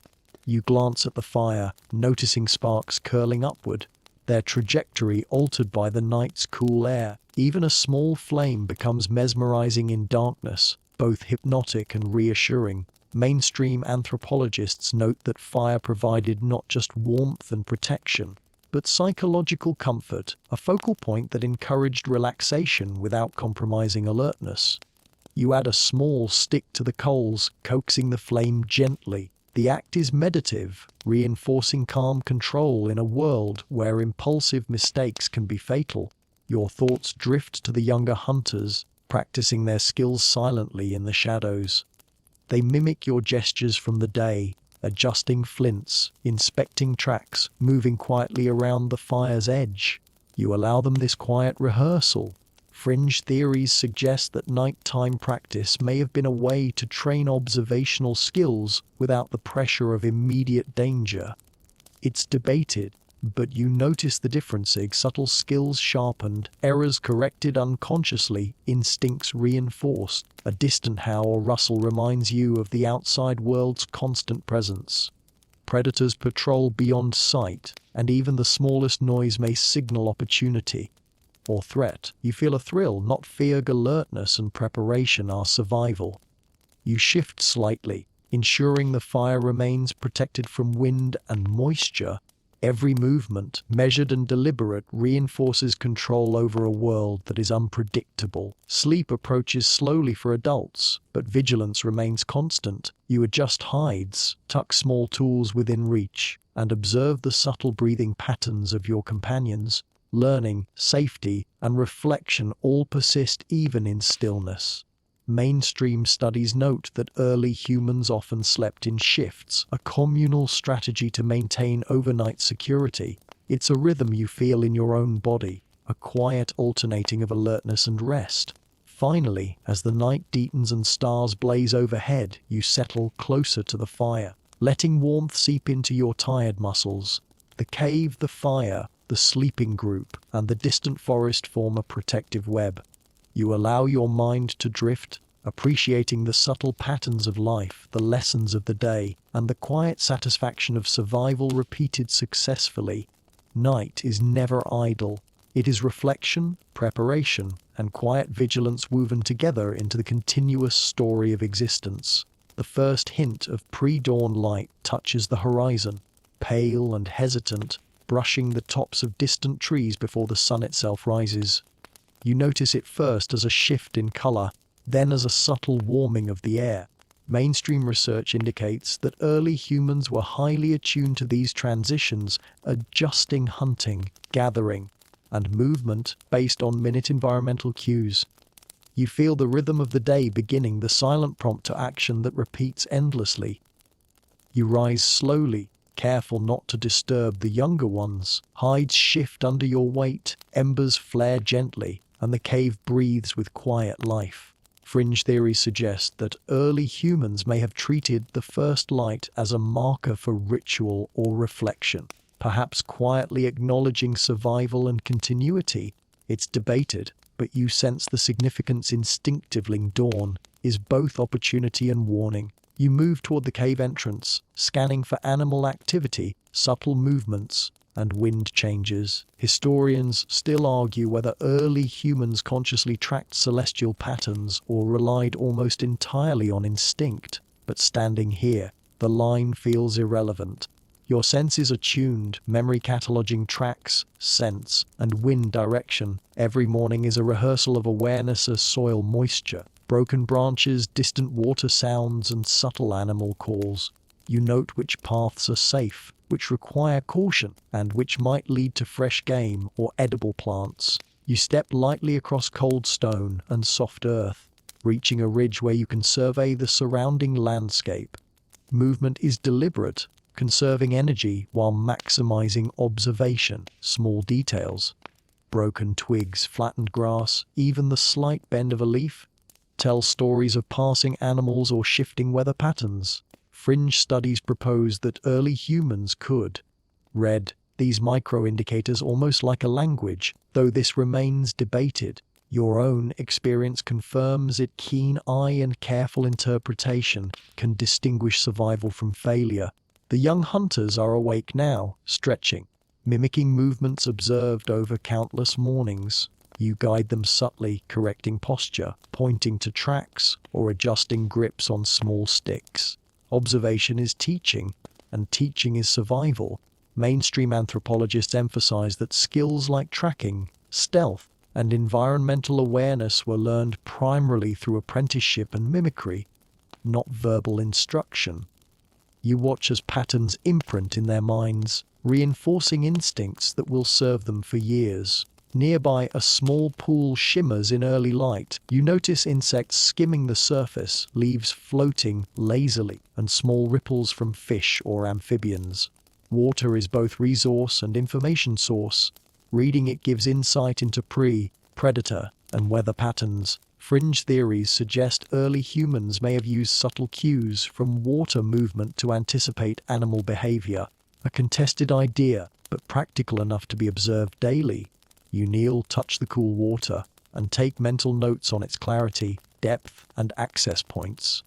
Speaker 1: You glance at the fire, noticing sparks curling upward, their trajectory altered by the night's cool air. Even a small flame becomes mesmerizing in darkness, both hypnotic and reassuring. Mainstream anthropologists note that fire provided not just warmth and protection, but psychological comfort, a focal point that encouraged relaxation without compromising alertness. You add a small stick to the coals, coaxing the flame gently. The act is meditative, reinforcing calm control in a world where impulsive mistakes can be fatal. Your thoughts drift to the younger hunters, practicing their skills silently in the shadows. They mimic your gestures from the day, adjusting flints, inspecting tracks, moving quietly around the fire's edge. You allow them this quiet rehearsal. Fringe theories suggest that nighttime practice may have been a way to train observational skills without the pressure of immediate danger. It's debated, but you notice the difference: subtle skills sharpened, errors corrected unconsciously, instincts reinforced. A distant howl or rustle reminds you of the outside world's constant presence. Predators patrol beyond sight, and even the smallest noise may signal opportunity or threat. You feel a thrill, not fear. Alertness and preparation are survival. You shift slightly, ensuring the fire remains protected from wind and moisture. Every movement, measured and deliberate, reinforces control over a world that is unpredictable. Sleep approaches slowly for adults, but vigilance remains constant. You adjust hides, tuck small tools within reach, and observe the subtle breathing patterns of your companions. Learning, safety, and reflection all persist even in stillness. Mainstream studies note that early humans often slept in shifts, a communal strategy to maintain overnight security. It's a rhythm you feel in your own body, a quiet alternating of alertness and rest. Finally, as the night deepens and stars blaze overhead, you settle closer to the fire, letting warmth seep into your tired muscles. The cave, the fire, the sleeping group, and the distant forest form a protective web. You allow your mind to drift, appreciating the subtle patterns of life, the lessons of the day, and the quiet satisfaction of survival repeated successfully. Night is never idle. It is reflection, preparation, and quiet vigilance woven together into the continuous story of existence. The first hint of pre-dawn light touches the horizon, pale and hesitant, brushing the tops of distant trees before the sun itself rises. You notice it first as a shift in color, then as a subtle warming of the air. Mainstream research indicates that early humans were highly attuned to these transitions, adjusting hunting, gathering, and movement based on minute environmental cues. You feel the rhythm of the day beginning, the silent prompt to action that repeats endlessly. You rise slowly, careful not to disturb the younger ones. Hides shift under your weight, embers flare gently, and the cave breathes with quiet life. Fringe theories suggest that early humans may have treated the first light as a marker for ritual or reflection, perhaps quietly acknowledging survival and continuity. It's debated, but you sense the significance instinctively. Dawn is both opportunity and warning. You move toward the cave entrance, scanning for animal activity, subtle movements, and wind changes. Historians still argue whether early humans consciously tracked celestial patterns or relied almost entirely on instinct. But standing here, the line feels irrelevant. Your senses are tuned, memory cataloging tracks, scents, and wind direction. Every morning is a rehearsal of awareness as soil moisture, broken branches, distant water sounds, and subtle animal calls. You note which paths are safe, which require caution, and which might lead to fresh game or edible plants. You step lightly across cold stone and soft earth, reaching a ridge where you can survey the surrounding landscape. Movement is deliberate, conserving energy while maximizing observation. Small details, broken twigs, flattened grass, even the slight bend of a leaf, tell stories of passing animals or shifting weather patterns. Fringe studies propose that early humans could read these micro-indicators almost like a language, though this remains debated. Your own experience confirms it. Keen eye and careful interpretation can distinguish survival from failure. The young hunters are awake now, stretching, mimicking movements observed over countless mornings. You guide them subtly, correcting posture, pointing to tracks, or adjusting grips on small sticks. Observation is teaching, and teaching is survival. Mainstream anthropologists emphasize that skills like tracking, stealth, and environmental awareness were learned primarily through apprenticeship and mimicry, not verbal instruction. You watch as patterns imprint in their minds, reinforcing instincts that will serve them for years. Nearby, a small pool shimmers in early light. You notice insects skimming the surface, leaves floating lazily, and small ripples from fish or amphibians. Water is both resource and information source. Reading it gives insight into predator, and weather patterns. Fringe theories suggest early humans may have used subtle cues from water movement to anticipate animal behavior. A contested idea, but practical enough to be observed daily. You kneel, touch the cool water, and take mental notes on its clarity, depth, and access points.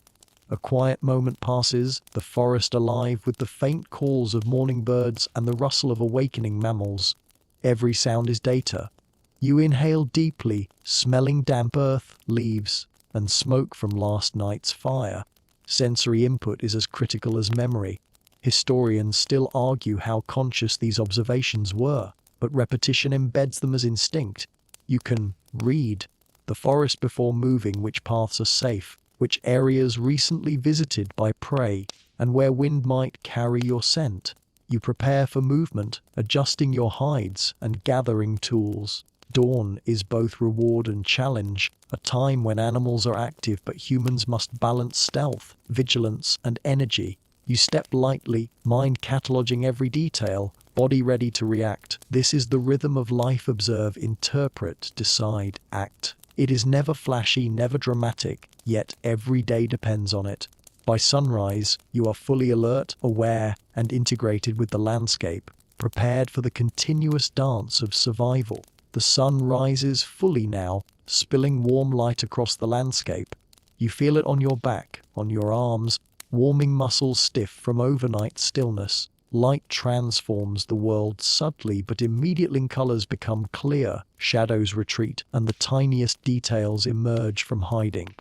Speaker 1: A quiet moment passes, the forest alive with the faint calls of morning birds and the rustle of awakening mammals. Every sound is data. You inhale deeply, smelling damp earth, leaves, and smoke from last night's fire. Sensory input is as critical as memory. Historians still argue how conscious these observations were, but repetition embeds them as instinct. You can read the forest before moving, which paths are safe, which areas recently visited by prey, and where wind might carry your scent. You prepare for movement, adjusting your hides and gathering tools. Dawn is both reward and challenge, a time when animals are active but humans must balance stealth, vigilance, and energy. You step lightly, mind cataloging every detail, body ready to react. This is the rhythm of life. Observe, interpret, decide, act. It is never flashy, never dramatic, yet every day depends on it. By sunrise, you are fully alert, aware, and integrated with the landscape, prepared for the continuous dance of survival. The sun rises fully now, spilling warm light across the landscape. You feel it on your back, on your arms, warming muscles stiff from overnight stillness. Light transforms the world subtly, but immediately colors become clear, shadows retreat, and the tiniest details emerge from hiding.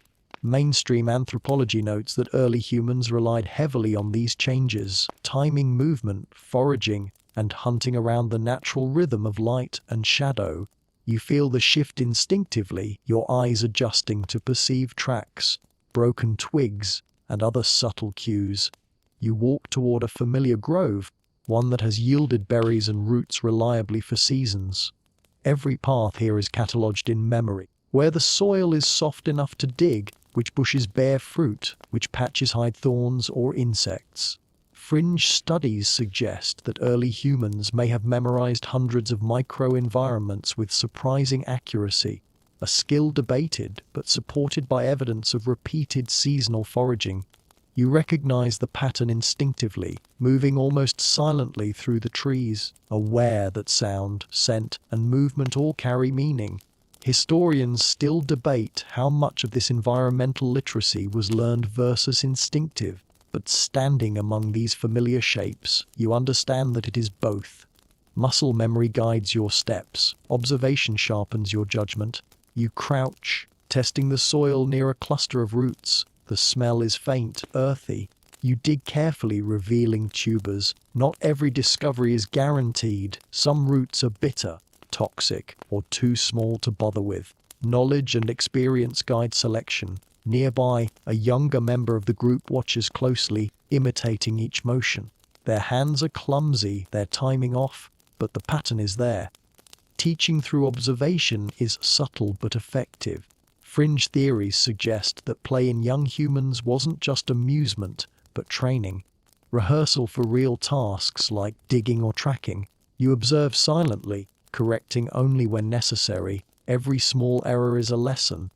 Speaker 1: Mainstream anthropology notes that early humans relied heavily on these changes, timing movement, foraging, and hunting around the natural rhythm of light and shadow. You feel the shift instinctively, your eyes adjusting to perceive tracks, broken twigs, and other subtle cues. You walk toward a familiar grove, one that has yielded berries and roots reliably for seasons. Every path here is catalogued in memory. Where the soil is soft enough to dig, which bushes bear fruit, which patches hide thorns or insects. Fringe studies suggest that early humans may have memorized hundreds of micro-environments with surprising accuracy, a skill debated but supported by evidence of repeated seasonal foraging. You recognize the pattern instinctively, moving almost silently through the trees, aware that sound, scent, and movement all carry meaning. Historians still debate how much of this environmental literacy was learned versus instinctive, but standing among these familiar shapes, you understand that it is both. Muscle memory guides your steps, observation sharpens your judgment. You crouch, testing the soil near a cluster of roots. The smell is faint, earthy. You dig carefully, revealing tubers. Not every discovery is guaranteed. Some roots are bitter, toxic, or too small to bother with. Knowledge and experience guide selection. Nearby, a younger member of the group watches closely, imitating each motion. Their hands are clumsy, their timing off, but the pattern is there. Teaching through observation is subtle but effective. Fringe theories suggest that play in young humans wasn't just amusement, but training. Rehearsal for real tasks like digging or tracking. You observe silently, correcting only when necessary. Every small error is a lesson.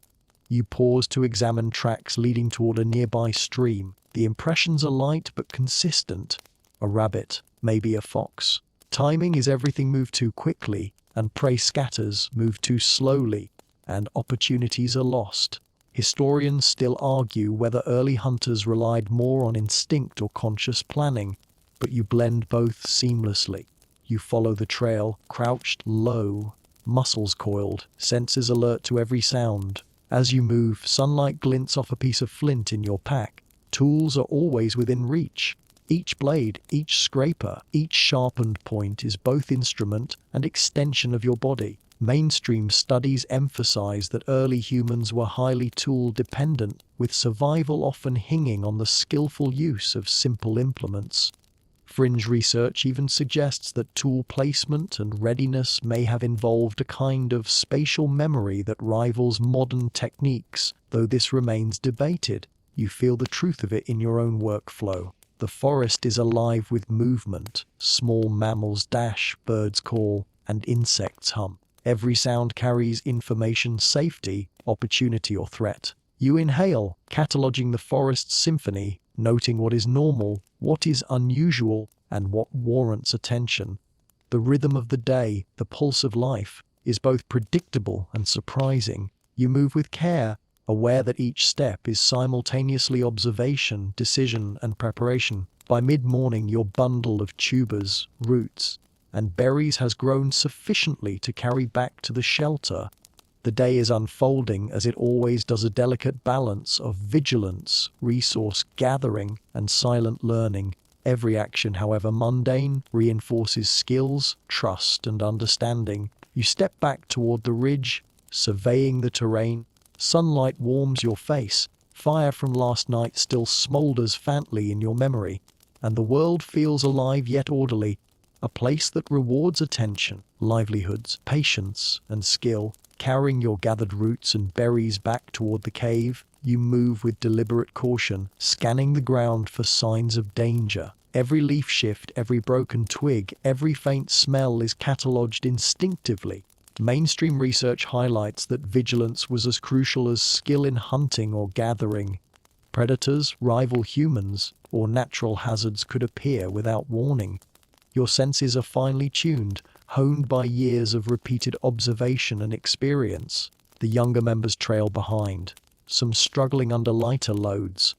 Speaker 1: You pause to examine tracks leading toward a nearby stream. The impressions are light but consistent. A rabbit, maybe a fox. Timing is everything. Move too quickly, and prey scatters. Move too slowly, and opportunities are lost. Historians still argue whether early hunters relied more on instinct or conscious planning, but you blend both seamlessly. You follow the trail, crouched low, muscles coiled, senses alert to every sound. As you move, sunlight glints off a piece of flint in your pack. Tools are always within reach. Each blade, each scraper, each sharpened point is both instrument and extension of your body. Mainstream studies emphasize that early humans were highly tool-dependent, with survival often hinging on the skillful use of simple implements. Fringe research even suggests that tool placement and readiness may have involved a kind of spatial memory that rivals modern techniques, though this remains debated. You feel the truth of it in your own workflow. The forest is alive with movement. Small mammals dash, birds call, and insects hum. Every sound carries information, safety, opportunity, or threat. You inhale, cataloging the forest's symphony, noting what is normal, what is unusual, and what warrants attention. The rhythm of the day, the pulse of life, is both predictable and surprising. You move with care, aware that each step is simultaneously observation, decision, and preparation. By mid-morning, your bundle of tubers, roots, and berries has grown sufficiently to carry back to the shelter. The day is unfolding as it always does, a delicate balance of vigilance, resource gathering, and silent learning. Every action, however mundane, reinforces skills, trust, and understanding. You step back toward the ridge, surveying the terrain. Sunlight warms your face. Fire from last night still smolders faintly in your memory, and the world feels alive yet orderly. a place that rewards attention, livelihoods, patience, and skill. Carrying your gathered roots and berries back toward the cave, you move with deliberate caution, scanning the ground for signs of danger. Every leaf shift, every broken twig, every faint smell is catalogued instinctively. Mainstream research highlights that vigilance was as crucial as skill in hunting or gathering. Predators, rival humans, or natural hazards could appear without warning. Your senses are finely tuned, honed by years of repeated observation and experience. The younger members trail behind, some struggling under lighter loads,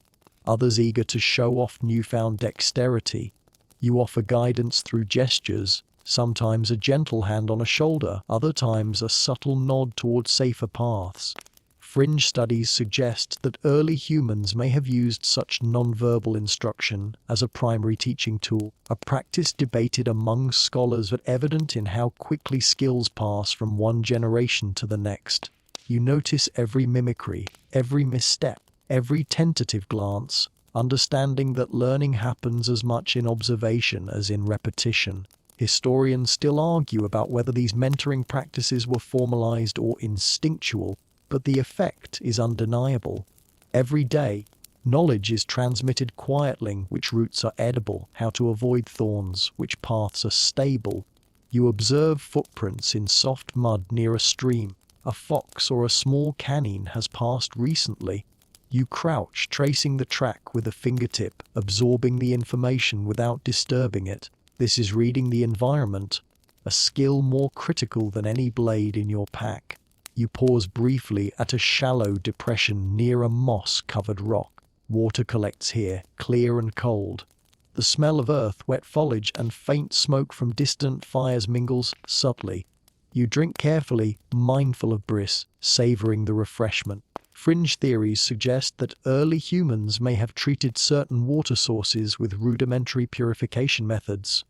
Speaker 1: others eager to show off newfound dexterity. You offer guidance through gestures, sometimes a gentle hand on a shoulder, other times a subtle nod toward safer paths. Fringe studies suggest that early humans may have used such nonverbal instruction as a primary teaching tool, a practice debated among scholars but evident in how quickly skills pass from one generation to the next. You notice every mimicry, every misstep, every tentative glance, understanding that learning happens as much in observation as in repetition. Historians still argue about whether these mentoring practices were formalized or instinctual, but the effect is undeniable. Every day, knowledge is transmitted quietly, which roots are edible, how to avoid thorns, which paths are stable. You observe footprints in soft mud near a stream. A fox or a small canine has passed recently. You crouch, tracing the track with a fingertip, absorbing the information without disturbing it. This is reading the environment, a skill more critical than any blade in your pack. You pause briefly at a shallow depression near a moss-covered rock. Water collects here, clear and cold. The smell of earth, wet foliage, and faint smoke from distant fires mingles subtly. You drink carefully, mindful of bris, savoring the refreshment. Fringe theories suggest that early humans may have treated certain water sources with rudimentary purification methods,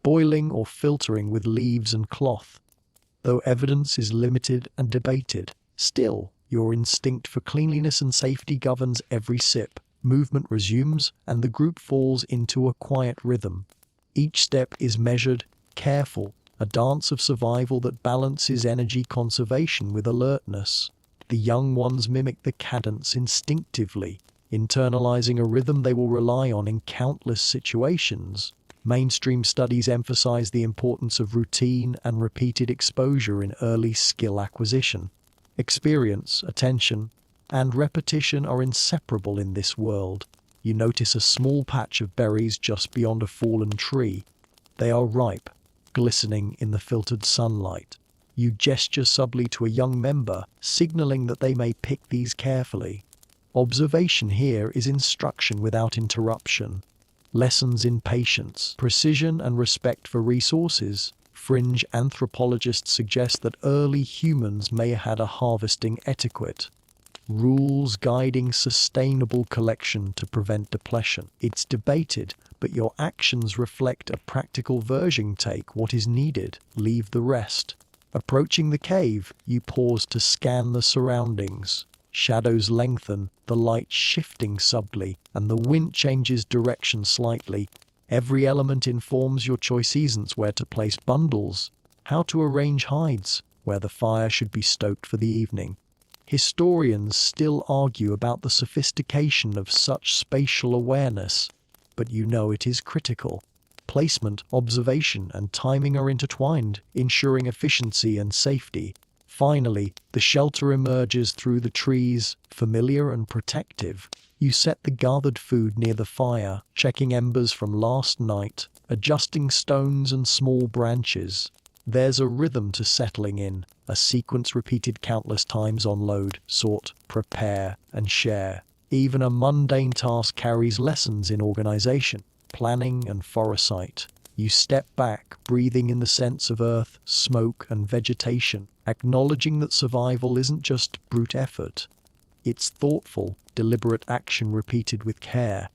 Speaker 1: boiling or filtering with leaves and cloth. Though evidence is limited and debated, still, your instinct for cleanliness and safety governs every sip. Movement resumes, and the group falls into a quiet rhythm. Each step is measured, careful, a dance of survival that balances energy conservation with alertness. The young ones mimic the cadence instinctively, internalizing a rhythm they will rely on in countless situations. Mainstream studies emphasize the importance of routine and repeated exposure in early skill acquisition. Experience, attention, and repetition are inseparable in this world. You notice a small patch of berries just beyond a fallen tree. They are ripe, glistening in the filtered sunlight. You gesture subtly to a young member, signaling that they may pick these carefully. Observation here is instruction without interruption. Lessons in patience, precision, and respect for resources. Fringe anthropologists suggest that early humans may have had a harvesting etiquette. Rules guiding sustainable collection to prevent depletion. It's debated, but your actions reflect a practical version. Take what is needed, leave the rest. Approaching the cave, you pause to scan the surroundings. Shadows lengthen, the light shifting subtly, and the wind changes direction slightly. Every element informs your choices: where to place bundles, how to arrange hides, where the fire should be stoked for the evening. Historians still argue about the sophistication of such spatial awareness, but you know it is critical. Placement, observation, and timing are intertwined, ensuring efficiency and safety. Finally, the shelter emerges through the trees, familiar and protective. You set the gathered food near the fire, checking embers from last night, adjusting stones and small branches. There's a rhythm to settling in, a sequence repeated countless times: unload, sort, prepare, and share. Even a mundane task carries lessons in organization, planning, and foresight. You step back, breathing in the scents of earth, smoke, and vegetation, acknowledging that survival isn't just brute effort. It's thoughtful, deliberate action repeated with care.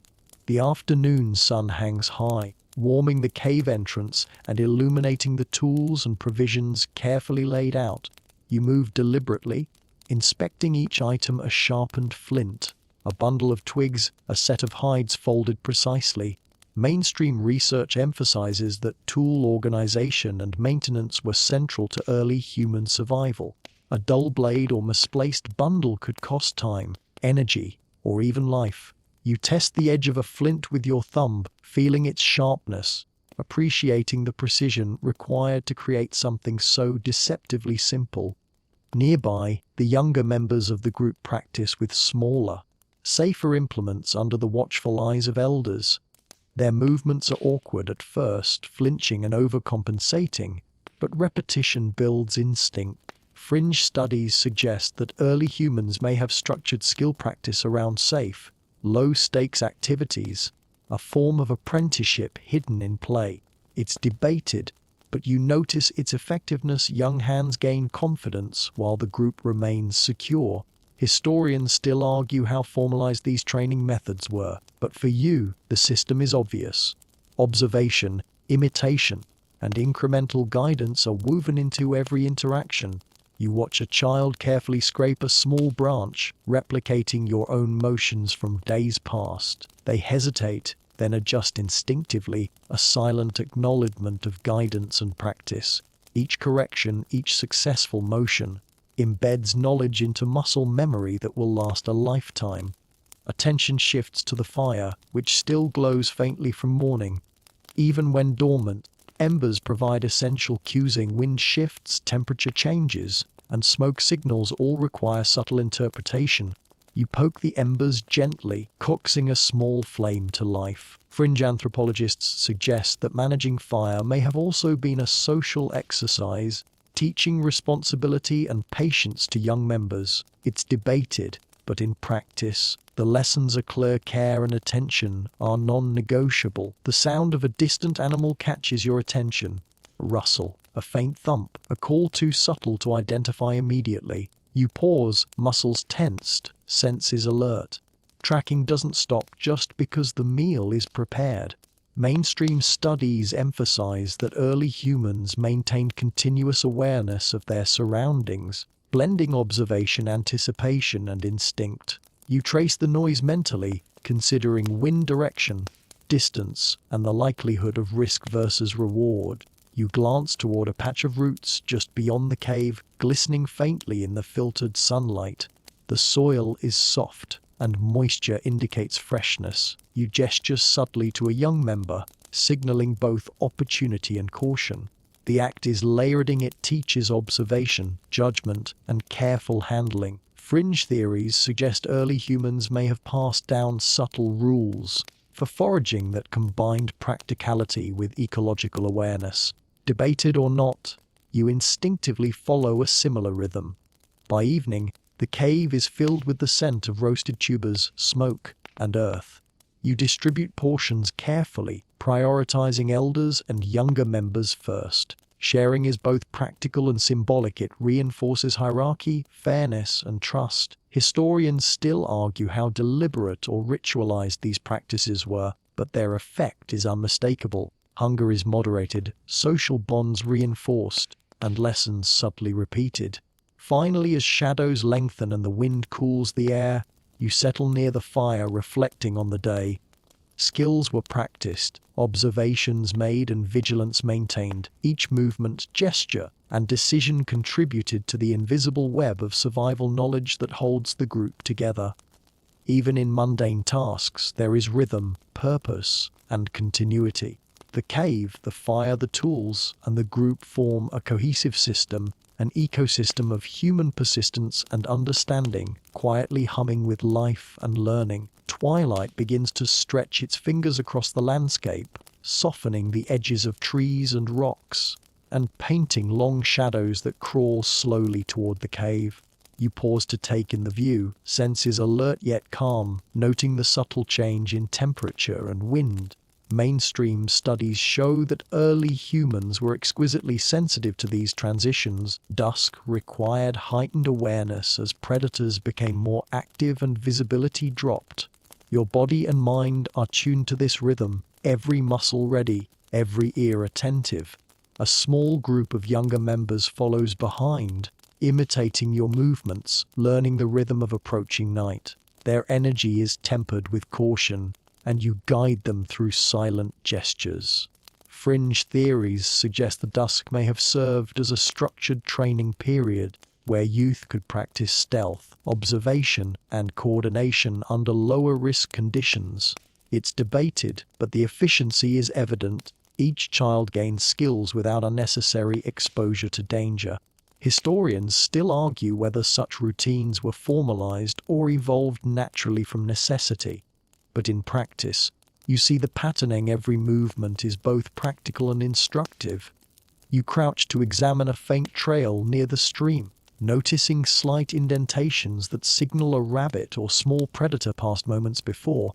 Speaker 1: The afternoon sun hangs high, warming the cave entrance and illuminating the tools and provisions carefully laid out. You move deliberately, inspecting each item: a sharpened flint, a bundle of twigs, a set of hides folded precisely. Mainstream research emphasizes that tool organization and maintenance were central to early human survival. A dull blade or misplaced bundle could cost time, energy, or even life. You test the edge of a flint with your thumb, feeling its sharpness, appreciating the precision required to create something so deceptively simple. Nearby, the younger members of the group practice with smaller, safer implements under the watchful eyes of elders. Their movements are awkward at first, flinching and overcompensating, but repetition builds instinct. Fringe studies suggest that early humans may have structured skill practice around safe, low-stakes activities, a form of apprenticeship hidden in play. It's debated, but you notice its effectiveness. Young hands gain confidence while the group remains secure. Historians still argue how formalized these training methods were, but for you, the system is obvious. Observation, imitation, and incremental guidance are woven into every interaction. You watch a child carefully scrape a small branch, replicating your own motions from days past. They hesitate, then adjust instinctively, a silent acknowledgement of guidance and practice. Each correction, each successful motion, embeds knowledge into muscle memory that will last a lifetime. Attention shifts to the fire, which still glows faintly from morning. Even when dormant, embers provide essential cues. Wind shifts, temperature changes, and smoke signals all require subtle interpretation. You poke the embers gently, coaxing a small flame to life. Fringe anthropologists suggest that managing fire may have also been a social exercise, teaching responsibility and patience to young members. It's debated, but in practice, the lessons are clear. Care and attention are non-negotiable. The sound of a distant animal catches your attention. A rustle, a faint thump, a call too subtle to identify immediately. You pause, muscles tensed, senses alert. Tracking doesn't stop just because the meal is prepared. Mainstream studies emphasize that early humans maintained continuous awareness of their surroundings, blending observation, anticipation, and instinct. You trace the noise mentally, considering wind direction, distance, and the likelihood of risk versus reward. You glance toward a patch of roots just beyond the cave, glistening faintly in the filtered sunlight. The soil is soft, and moisture indicates freshness. You gesture subtly to a young member, signaling both opportunity and caution. The act is layered. It teaches observation, judgment, and careful handling. Fringe theories suggest early humans may have passed down subtle rules for foraging that combined practicality with ecological awareness. Debated or not, you instinctively follow a similar rhythm. By evening, the cave is filled with the scent of roasted tubers, smoke, and earth. You distribute portions carefully, prioritizing elders and younger members first. Sharing is both practical and symbolic. It reinforces hierarchy, fairness, and trust. Historians still argue how deliberate or ritualized these practices were, but their effect is unmistakable. Hunger is moderated, social bonds reinforced, and lessons subtly repeated. Finally, as shadows lengthen and the wind cools the air, you settle near the fire, reflecting on the day. Skills were practiced, observations made, and vigilance maintained. Each movement, gesture, and decision contributed to the invisible web of survival knowledge that holds the group together. Even in mundane tasks, there is rhythm, purpose, and continuity. The cave, the fire, the tools, and the group form a cohesive system, an ecosystem of human persistence and understanding, quietly humming with life and learning. Twilight begins to stretch its fingers across the landscape, softening the edges of trees and rocks, and painting long shadows that crawl slowly toward the cave. You pause to take in the view, senses alert yet calm, noting the subtle change in temperature and wind. Mainstream studies show that early humans were exquisitely sensitive to these transitions. Dusk required heightened awareness as predators became more active and visibility dropped. Your body and mind are tuned to this rhythm, every muscle ready, every ear attentive. A small group of younger members follows behind, imitating your movements, learning the rhythm of approaching night. Their energy is tempered with caution, and you guide them through silent gestures. Fringe theories suggest the dusk may have served as a structured training period where youth could practice stealth, observation, and coordination under lower-risk conditions. It's debated, but the efficiency is evident. Each child gains skills without unnecessary exposure to danger. Historians still argue whether such routines were formalized or evolved naturally from necessity. But in practice, you see the patterning. Every movement is both practical and instructive. You crouch to examine a faint trail near the stream, noticing slight indentations that signal a rabbit or small predator passed moments before.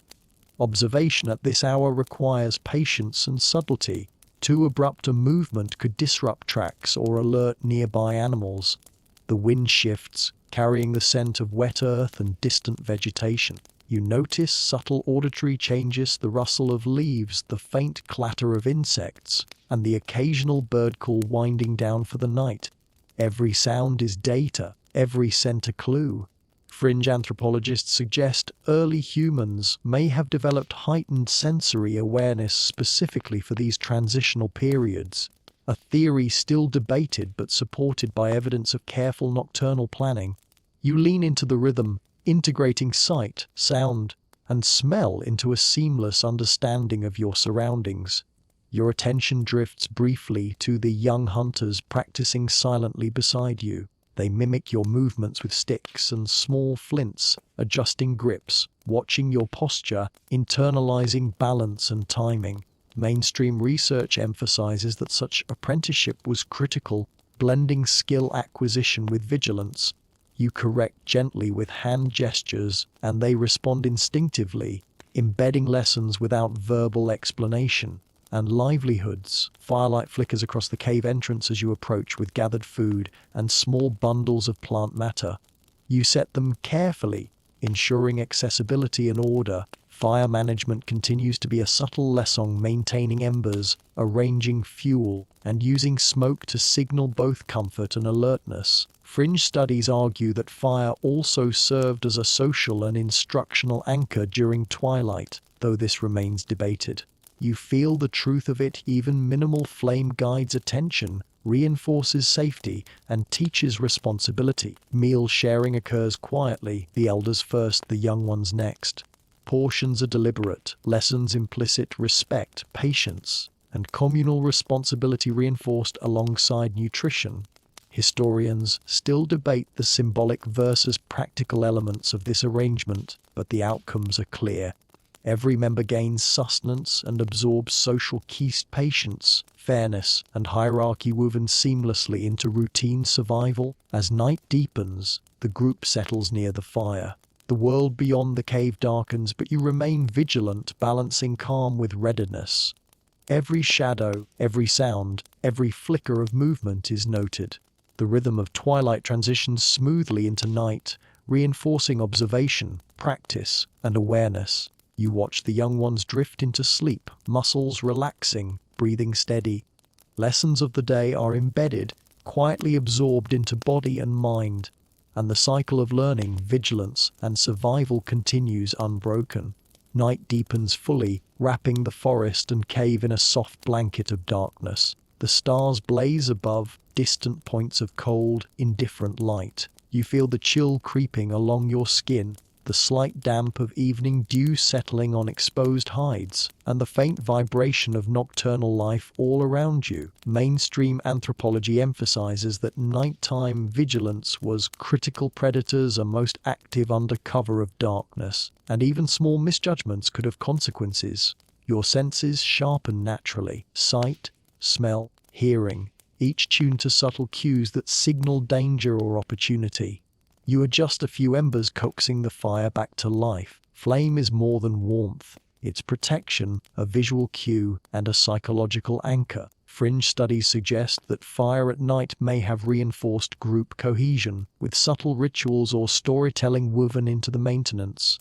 Speaker 1: Observation at this hour requires patience and subtlety. Too abrupt a movement could disrupt tracks or alert nearby animals. The wind shifts, carrying the scent of wet earth and distant vegetation. You notice subtle auditory changes, the rustle of leaves, the faint clatter of insects, and the occasional bird call winding down for the night. Every sound is data, every scent a clue. Fringe anthropologists suggest early humans may have developed heightened sensory awareness specifically for these transitional periods, a theory still debated but supported by evidence of careful nocturnal planning. You lean into the rhythm, integrating sight, sound, and smell into a seamless understanding of your surroundings. Your attention drifts briefly to the young hunters practicing silently beside you. They mimic your movements with sticks and small flints, adjusting grips, watching your posture, internalizing balance and timing. Mainstream research emphasizes that such apprenticeship was critical, blending skill acquisition with vigilance. You correct gently with hand gestures, and they respond instinctively, embedding lessons without verbal explanation. And livelihoods. Firelight flickers across the cave entrance as you approach with gathered food and small bundles of plant matter. You set them carefully, ensuring accessibility and order. Fire management continues to be a subtle lesson, maintaining embers, arranging fuel, and using smoke to signal both comfort and alertness. Fringe studies argue that fire also served as a social and instructional anchor during twilight, though this remains debated. You feel the truth of it. Even minimal flame guides attention, reinforces safety, and teaches responsibility. Meal sharing occurs quietly, the elders first, the young ones next. Portions are deliberate, lessons implicit, respect, patience, and communal responsibility reinforced alongside nutrition. Historians still debate the symbolic versus practical elements of this arrangement, but the outcomes are clear. Every member gains sustenance and absorbs social keys, patience, fairness, and hierarchy woven seamlessly into routine survival. As night deepens, the group settles near the fire. The world beyond the cave darkens, but you remain vigilant, balancing calm with readiness. Every shadow, every sound, every flicker of movement is noted. The rhythm of twilight transitions smoothly into night, reinforcing observation, practice, and awareness. You watch the young ones drift into sleep, muscles relaxing, breathing steady. Lessons of the day are embedded, quietly absorbed into body and mind, and the cycle of learning, vigilance, and survival continues unbroken. Night deepens fully, wrapping the forest and cave in a soft blanket of darkness. The stars blaze above, distant points of cold, indifferent light. You feel the chill creeping along your skin, the slight damp of evening dew settling on exposed hides, and the faint vibration of nocturnal life all around you. Mainstream anthropology emphasizes that nighttime vigilance was critical. Predators are most active under cover of darkness, and even small misjudgments could have consequences. Your senses sharpen naturally, sight, smell, hearing, each tuned to subtle cues that signal danger or opportunity. You adjust a few embers, coaxing the fire back to life. Flame is more than warmth. It's protection, a visual cue, and a psychological anchor. Fringe studies suggest that fire at night may have reinforced group cohesion, with subtle rituals or storytelling woven into the maintenance.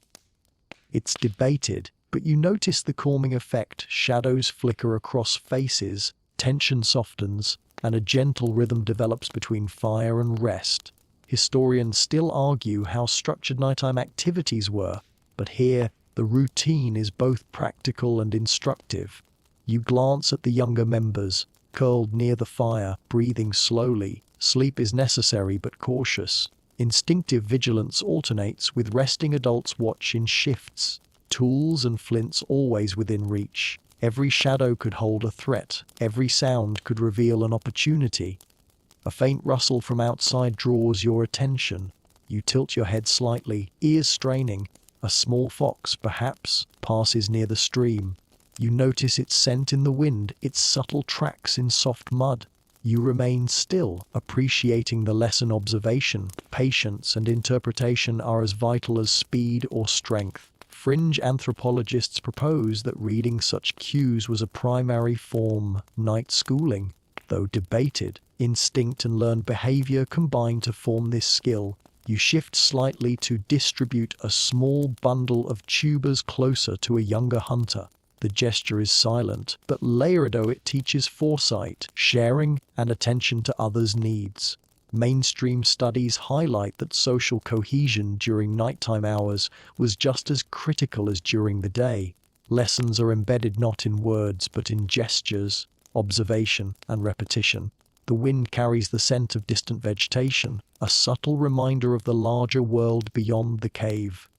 Speaker 1: It's debated, but you notice the calming effect. Shadows flicker across faces, tension softens, and a gentle rhythm develops between fire and rest. Historians still argue how structured nighttime activities were, but here, The routine is both practical and instructive. You glance at the younger members, curled near the fire, breathing slowly. Sleep is necessary but cautious. Instinctive vigilance alternates with resting adults watch in shifts. Tools and flints always within reach. Every shadow could hold a threat. Every sound could reveal an opportunity. A faint rustle from outside draws your attention. You tilt your head slightly, ears straining. A small fox, perhaps, passes near the stream. You notice its scent in the wind, its subtle tracks in soft mud. You remain still, appreciating the lesson. Observation, patience, and interpretation are as vital as speed or strength. Fringe anthropologists propose that reading such cues was a primary form, night schooling. Though debated, instinct and learned behavior combine to form this skill. You shift slightly to distribute a small bundle of tubers closer to a younger hunter. The gesture is silent, but layered. It teaches foresight, sharing, and attention to others' needs. Mainstream studies highlight that social cohesion during nighttime hours was just as critical as during the day. Lessons are embedded not in words but in gestures, observation, and repetition. The wind carries the scent of distant vegetation, a subtle reminder of the larger world beyond the cave.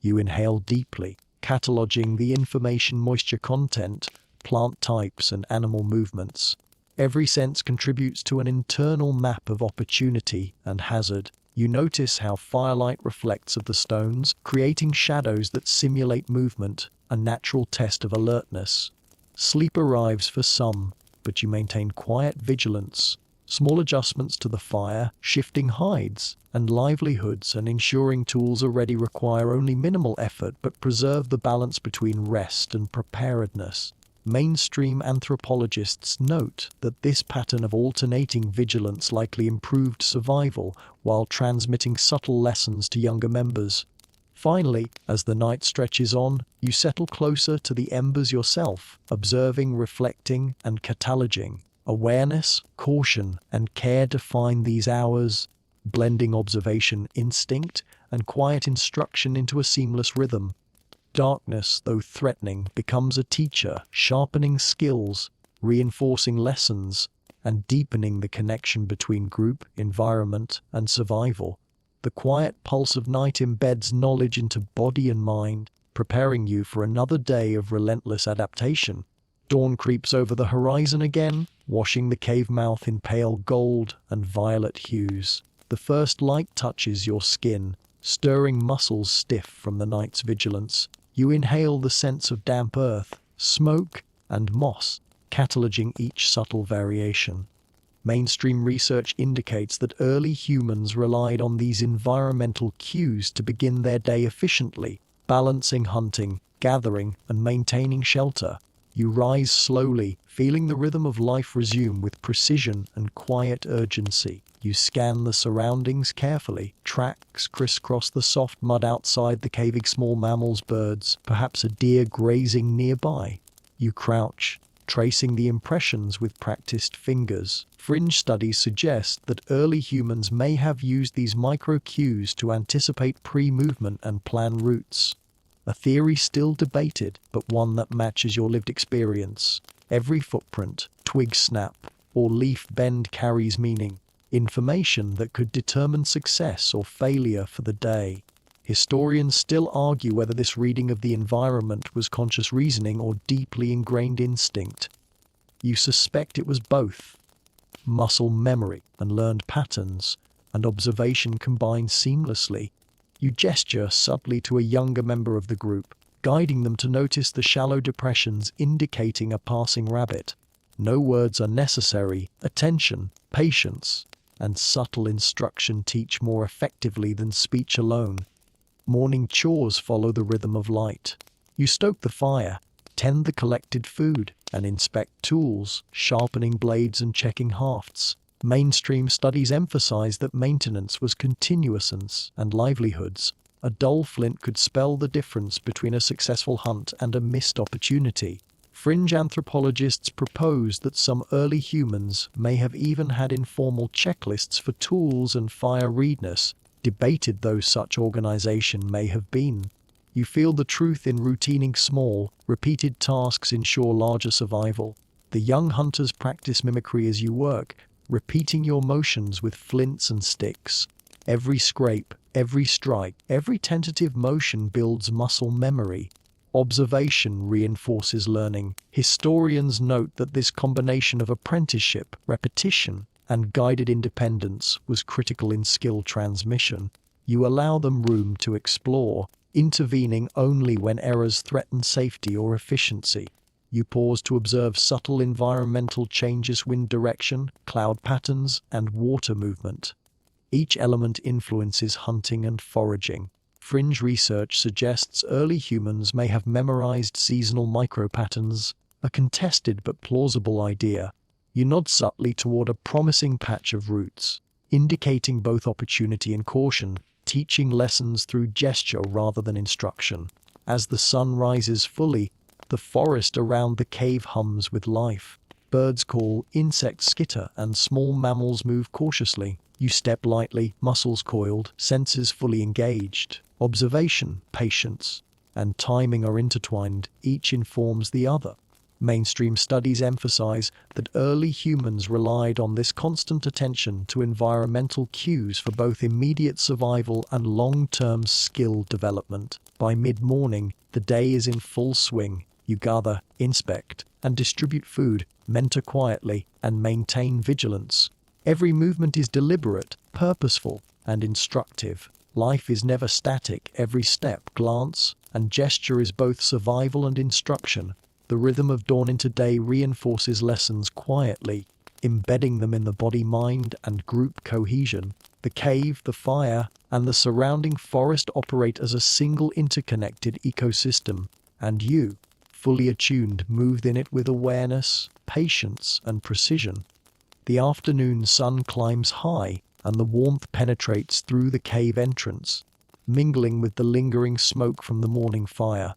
Speaker 1: You inhale deeply, cataloging the information, moisture content, plant types, and animal movements. Every sense contributes to an internal map of opportunity and hazard. You notice how firelight reflects of the stones, creating shadows that simulate movement, a natural test of alertness. Sleep arrives for some, but you maintain quiet vigilance. Small adjustments to the fire, shifting hides, and livelihoods, and ensuring tools are ready require only minimal effort but preserve the balance between rest and preparedness. Mainstream anthropologists note that this pattern of alternating vigilance likely improved survival while transmitting subtle lessons to younger members. Finally, as the night stretches on, you settle closer to the embers yourself, observing, reflecting, and cataloging. Awareness, caution, and care define these hours, blending observation, instinct, and quiet instruction into a seamless rhythm. Darkness, though threatening, becomes a teacher, sharpening skills, reinforcing lessons, and deepening the connection between group, environment, and survival. The quiet pulse of night embeds knowledge into body and mind, preparing you for another day of relentless adaptation. Dawn creeps over the horizon again, washing the cave mouth in pale gold and violet hues. The first light touches your skin, stirring muscles stiff from the night's vigilance. You inhale the scents of damp earth, smoke, and moss, cataloging each subtle variation. Mainstream research indicates that early humans relied on these environmental cues to begin their day efficiently, balancing hunting, gathering, and maintaining shelter. You rise slowly, feeling the rhythm of life resume with precision and quiet urgency. You scan the surroundings carefully. Tracks crisscross the soft mud outside the caving, small mammals, birds, perhaps a deer grazing nearby. You crouch, tracing the impressions with practiced fingers. Fringe studies suggest that early humans may have used these micro-cues to anticipate pre-movement and plan routes. A theory still debated, but one that matches your lived experience. Every footprint, twig snap, or leaf bend carries meaning, information that could determine success or failure for the day. Historians still argue whether this reading of the environment was conscious reasoning or deeply ingrained instinct. You suspect it was both. Muscle memory and learned patterns, and observation combined seamlessly. You gesture subtly to a younger member of the group, guiding them to notice the shallow depressions indicating a passing rabbit. No words are necessary. Attention, patience, and subtle instruction teach more effectively than speech alone. Morning chores follow the rhythm of light. You stoke the fire, tend the collected food, and inspect tools, sharpening blades and checking hafts. Mainstream studies emphasize that maintenance was continuous and livelihoods. A dull flint could spell the difference between a successful hunt and a missed opportunity. Fringe anthropologists propose that some early humans may have even had informal checklists for tools and fire readiness, debated though such organization may have been. You feel the truth in routining small, repeated tasks ensure larger survival. The young hunters practice mimicry as you work, repeating your motions with flints and sticks. Every scrape, every strike, every tentative motion builds muscle memory. Observation reinforces learning. Historians note that this combination of apprenticeship, repetition, and guided independence was critical in skill transmission. You allow them room to explore, intervening only when errors threaten safety or efficiency. You pause to observe subtle environmental changes: wind direction, cloud patterns, and water movement. Each element influences hunting and foraging. Fringe research suggests early humans may have memorized seasonal micropatterns, a contested but plausible idea. You nod subtly toward a promising patch of roots, indicating both opportunity and caution, teaching lessons through gesture rather than instruction. As the sun rises fully, the forest around the cave hums with life. Birds call, insects skitter, and small mammals move cautiously. You step lightly, muscles coiled, senses fully engaged. Observation, patience, and timing are intertwined, each informs the other. Mainstream studies emphasize that early humans relied on this constant attention to environmental cues for both immediate survival and long-term skill development. By mid-morning, the day is in full swing. You gather, inspect, and distribute food, mentor quietly, and maintain vigilance. Every movement is deliberate, purposeful, and instructive. Life is never static. Every step, glance, and gesture is both survival and instruction. The rhythm of dawn into day reinforces lessons quietly, embedding them in the body, mind, and group cohesion. The cave, the fire, and the surrounding forest operate as a single interconnected ecosystem, and you, fully attuned, move in it with awareness, patience, and precision. The afternoon sun climbs high, and the warmth penetrates through the cave entrance, mingling with the lingering smoke from the morning fire.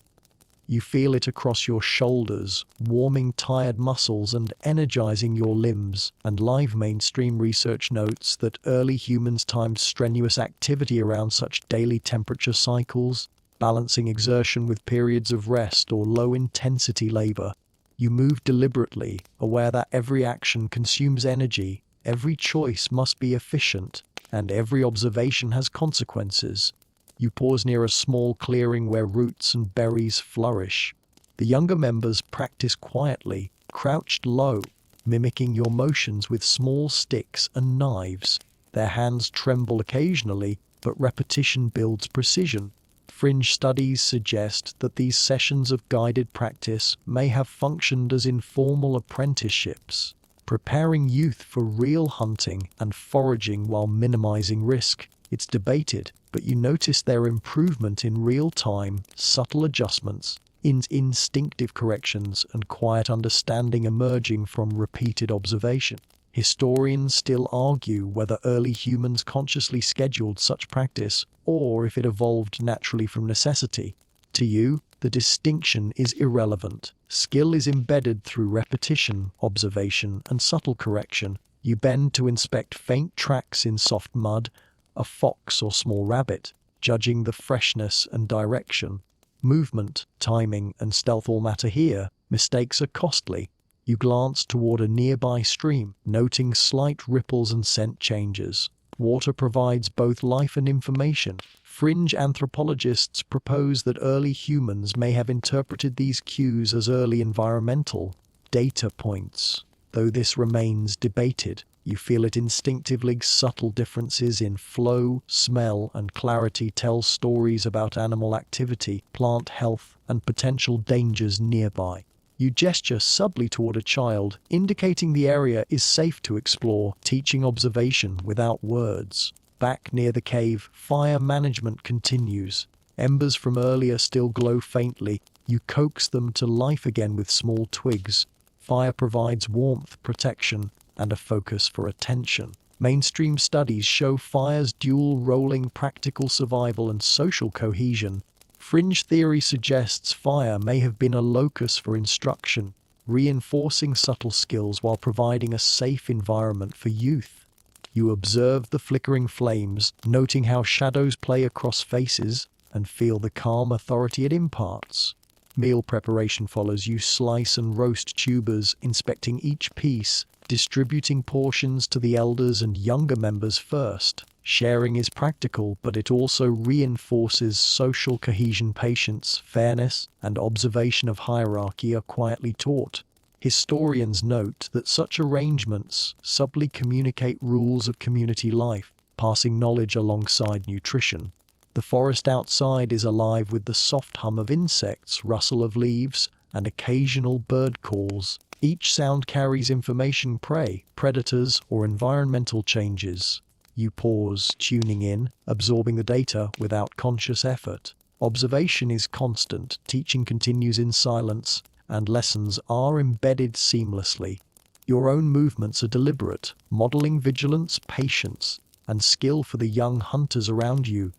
Speaker 1: You feel it across your shoulders, warming tired muscles and energizing your limbs. And live mainstream research notes that early humans timed strenuous activity around such daily temperature cycles, balancing exertion with periods of rest or low-intensity labor. You move deliberately, aware that every action consumes energy, every choice must be efficient, and every observation has consequences. You pause near a small clearing where roots and berries flourish. The younger members practice quietly, crouched low, mimicking your motions with small sticks and knives. Their hands tremble occasionally, but repetition builds precision. Fringe studies suggest that these sessions of guided practice may have functioned as informal apprenticeships, preparing youth for real hunting and foraging while minimizing risk. It's debated, but you notice their improvement in real time, subtle adjustments, instinctive corrections, and quiet understanding emerging from repeated observation. Historians still argue whether early humans consciously scheduled such practice, or if it evolved naturally from necessity. To you, the distinction is irrelevant. Skill is embedded through repetition, observation, and subtle correction. You bend to inspect faint tracks in soft mud, a fox or small rabbit, judging the freshness and direction. Movement, timing, and stealth all matter here. Mistakes are costly. You glance toward a nearby stream, noting slight ripples and scent changes. Water provides both life and information. Fringe anthropologists propose that early humans may have interpreted these cues as early environmental data points. Though this remains debated, you feel it instinctively. Subtle differences in flow, smell, and clarity tell stories about animal activity, plant health, and potential dangers nearby. You gesture subtly toward a child, indicating the area is safe to explore, teaching observation without words. Back near the cave, fire management continues. Embers from earlier still glow faintly. You coax them to life again with small twigs. Fire provides warmth, protection, and a focus for attention. Mainstream studies show fire's dual rolling practical survival and social cohesion. Fringe theory suggests fire may have been a locus for instruction, reinforcing subtle skills while providing a safe environment for youth. You observe the flickering flames, noting how shadows play across faces. and feel the calm authority it imparts. Meal preparation follows. You slice and roast tubers, inspecting each piece, distributing portions to the elders and younger members first. Sharing is practical, but it also reinforces social cohesion. Patience, fairness, and observation of hierarchy are quietly taught. Historians note that such arrangements subtly communicate rules of community life, passing knowledge alongside nutrition. The forest outside is alive with the soft hum of insects, rustle of leaves, and occasional bird calls. Each sound carries information: prey, predators, or environmental changes. You pause, tuning in, absorbing the data without conscious effort. Observation is constant, teaching continues in silence, and lessons are embedded seamlessly. Your own movements are deliberate, modeling vigilance, patience, and skill for the young hunters around you.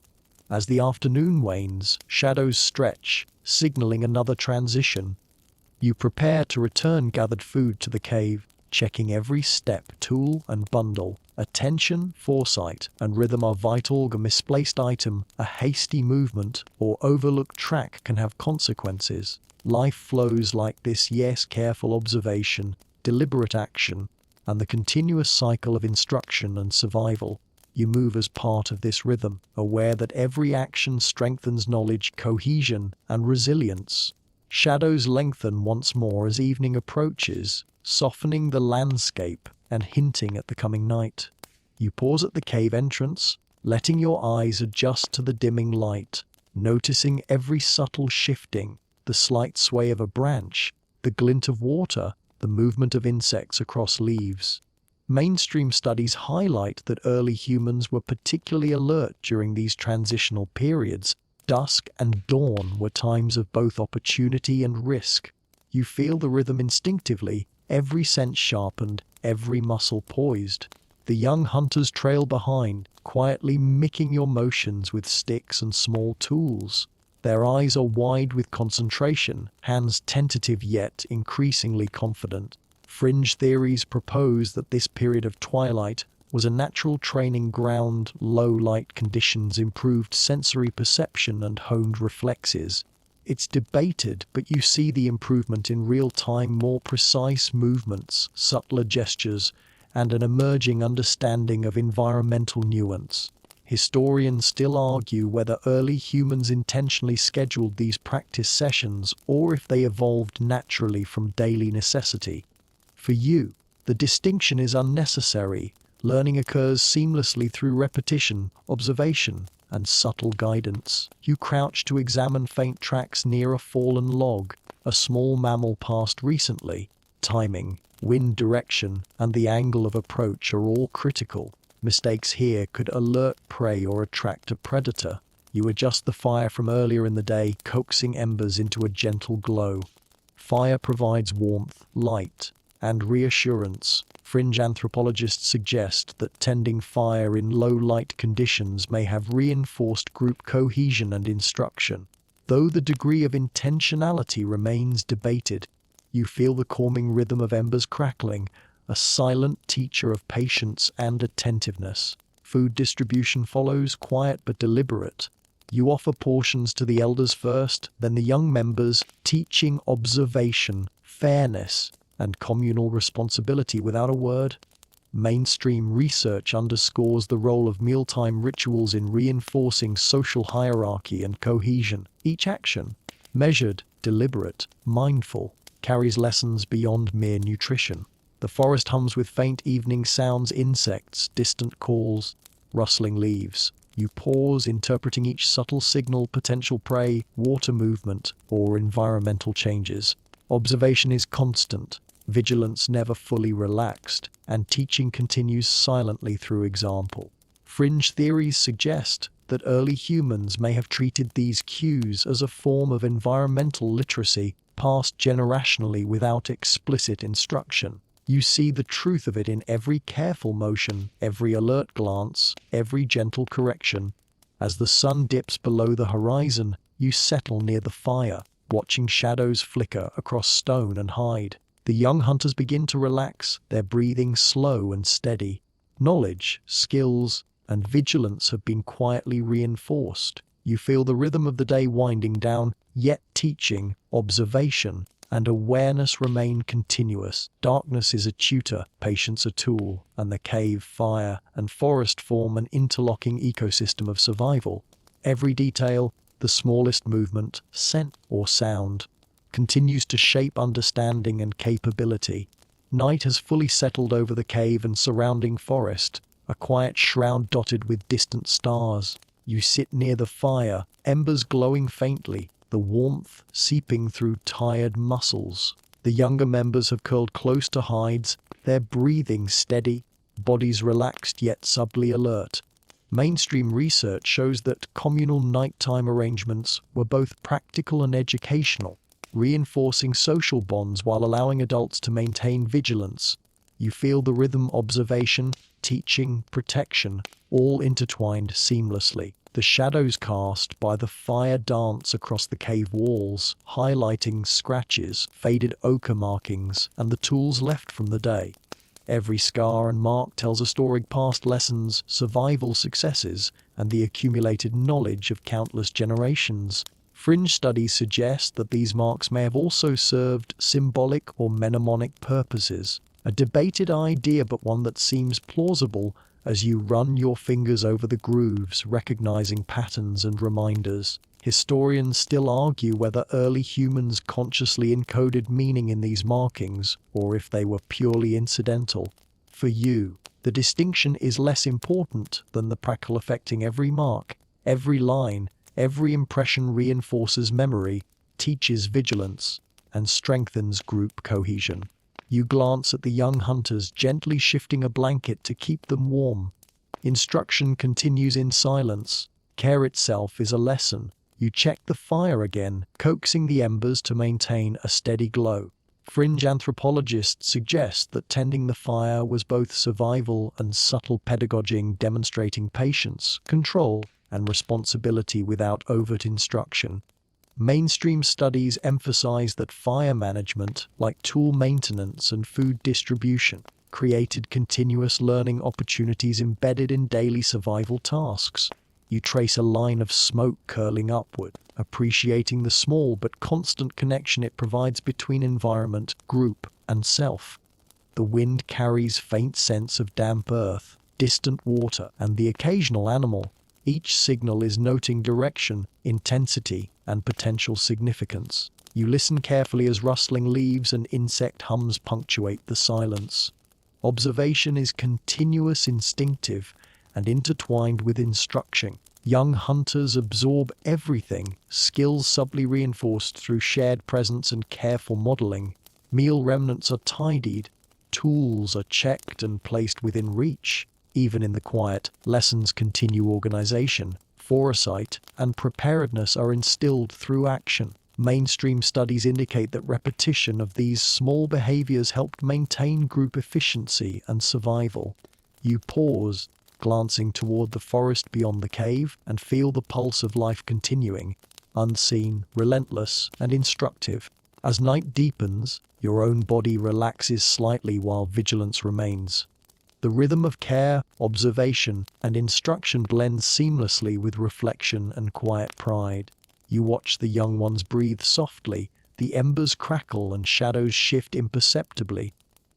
Speaker 1: As the afternoon wanes, shadows stretch, signaling another transition. You prepare to return gathered food to the cave, checking every step, tool, and bundle. Attention, foresight, and rhythm are vital. A misplaced item, a hasty movement, or overlooked track can have consequences. Life flows like this: yes, careful observation, deliberate action, and the continuous cycle of instruction and survival. You move as part of this rhythm, aware that every action strengthens knowledge, cohesion, and resilience. Shadows lengthen once more as evening approaches, softening the landscape and hinting at the coming night. You pause at the cave entrance, letting your eyes adjust to the dimming light, noticing every subtle shifting, the slight sway of a branch, the glint of water, the movement of insects across leaves. Mainstream studies highlight that early humans were particularly alert during these transitional periods. Dusk and dawn were times of both opportunity and risk. You feel the rhythm instinctively, every sense sharpened, every muscle poised. The young hunters trail behind, quietly mimicking your motions with sticks and small tools. Their eyes are wide with concentration, hands tentative yet increasingly confident. Fringe theories propose that this period of twilight was a natural training ground. Low light conditions improved sensory perception and honed reflexes. It's debated, but you see the improvement in real time: more precise movements, subtler gestures, and an emerging understanding of environmental nuance. Historians still argue whether early humans intentionally scheduled these practice sessions or if they evolved naturally from daily necessity. For you, the distinction is unnecessary. Learning occurs seamlessly through repetition, observation, and subtle guidance. You crouch to examine faint tracks near a fallen log. A small mammal passed recently. Timing, wind direction, and the angle of approach are all critical. Mistakes here could alert prey or attract a predator. You adjust the fire from earlier in the day, coaxing embers into a gentle glow. Fire provides warmth, light, and reassurance. Fringe anthropologists suggest that tending fire in low-light conditions may have reinforced group cohesion and instruction. Though the degree of intentionality remains debated, you feel the calming rhythm of embers crackling, a silent teacher of patience and attentiveness. Food distribution follows, quiet but deliberate. You offer portions to the elders first, then the young members, teaching observation, fairness, and communal responsibility without a word. Mainstream research underscores the role of mealtime rituals in reinforcing social hierarchy and cohesion. Each action, measured, deliberate, mindful, carries lessons beyond mere nutrition. The forest hums with faint evening sounds: insects, distant calls, rustling leaves. You pause, interpreting each subtle signal: potential prey, water movement, or environmental changes. Observation is constant, vigilance never fully relaxed, and teaching continues silently through example. Fringe theories suggest that early humans may have treated these cues as a form of environmental literacy, passed generationally without explicit instruction. You see the truth of it in every careful motion, every alert glance, every gentle correction. As the sun dips below the horizon, you settle near the fire, watching shadows flicker across stone and hide. The young hunters begin to relax, their breathing slow and steady. Knowledge, skills, and vigilance have been quietly reinforced. You feel the rhythm of the day winding down, yet teaching, observation, and awareness remain continuous. Darkness is a tutor, patience a tool, and the cave, fire, and forest form an interlocking ecosystem of survival. Every detail, the smallest movement, scent, or sound, continues to shape understanding and capability. Night has fully settled over the cave and surrounding forest, a quiet shroud dotted with distant stars. You sit near the fire, embers glowing faintly, the warmth seeping through tired muscles. The younger members have curled close to hides, their breathing steady, bodies relaxed yet subtly alert. Mainstream research shows that communal nighttime arrangements were both practical and educational, reinforcing social bonds while allowing adults to maintain vigilance. You feel the rhythm, observation, teaching, protection, all intertwined seamlessly. The shadows cast by the fire dance across the cave walls, highlighting scratches, faded ochre markings, and the tools left from the day. Every scar and mark tells a story, past lessons, survival successes, and the accumulated knowledge of countless generations. Fringe studies suggest that these marks may have also served symbolic or mnemonic purposes. A debated idea, but one that seems plausible as you run your fingers over the grooves, recognizing patterns and reminders. Historians still argue whether early humans consciously encoded meaning in these markings, or if they were purely incidental. For you, the distinction is less important than the practical affecting every mark, every line, every impression reinforces memory, teaches vigilance, and strengthens group cohesion. You glance at the young hunters, gently shifting a blanket to keep them warm. Instruction continues in silence. Care itself is a lesson. You check the fire again, coaxing the embers to maintain a steady glow. Fringe anthropologists suggest that tending the fire was both survival and subtle pedagogy, demonstrating patience, control, and responsibility without overt instruction. Mainstream studies emphasize that fire management, like tool maintenance and food distribution, created continuous learning opportunities embedded in daily survival tasks. You trace a line of smoke curling upward, appreciating the small but constant connection it provides between environment, group, and self. The wind carries faint scents of damp earth, distant water, and the occasional animal. Each signal is noting direction, intensity, and potential significance. You listen carefully as rustling leaves and insect hums punctuate the silence. Observation is continuous, instinctive, and intertwined with instruction. Young hunters absorb everything, skills subtly reinforced through shared presence and careful modeling. Meal remnants are tidied, tools are checked and placed within reach. Even in the quiet, lessons continue. Organization, foresight, and preparedness are instilled through action. Mainstream studies indicate that repetition of these small behaviors helped maintain group efficiency and survival. You pause, glancing toward the forest beyond the cave, and feel the pulse of life continuing, unseen, relentless, and instructive. As night deepens, your own body relaxes slightly while vigilance remains. The rhythm of care, observation, and instruction blends seamlessly with reflection and quiet pride. You watch the young ones breathe softly, the embers crackle and shadows shift imperceptibly.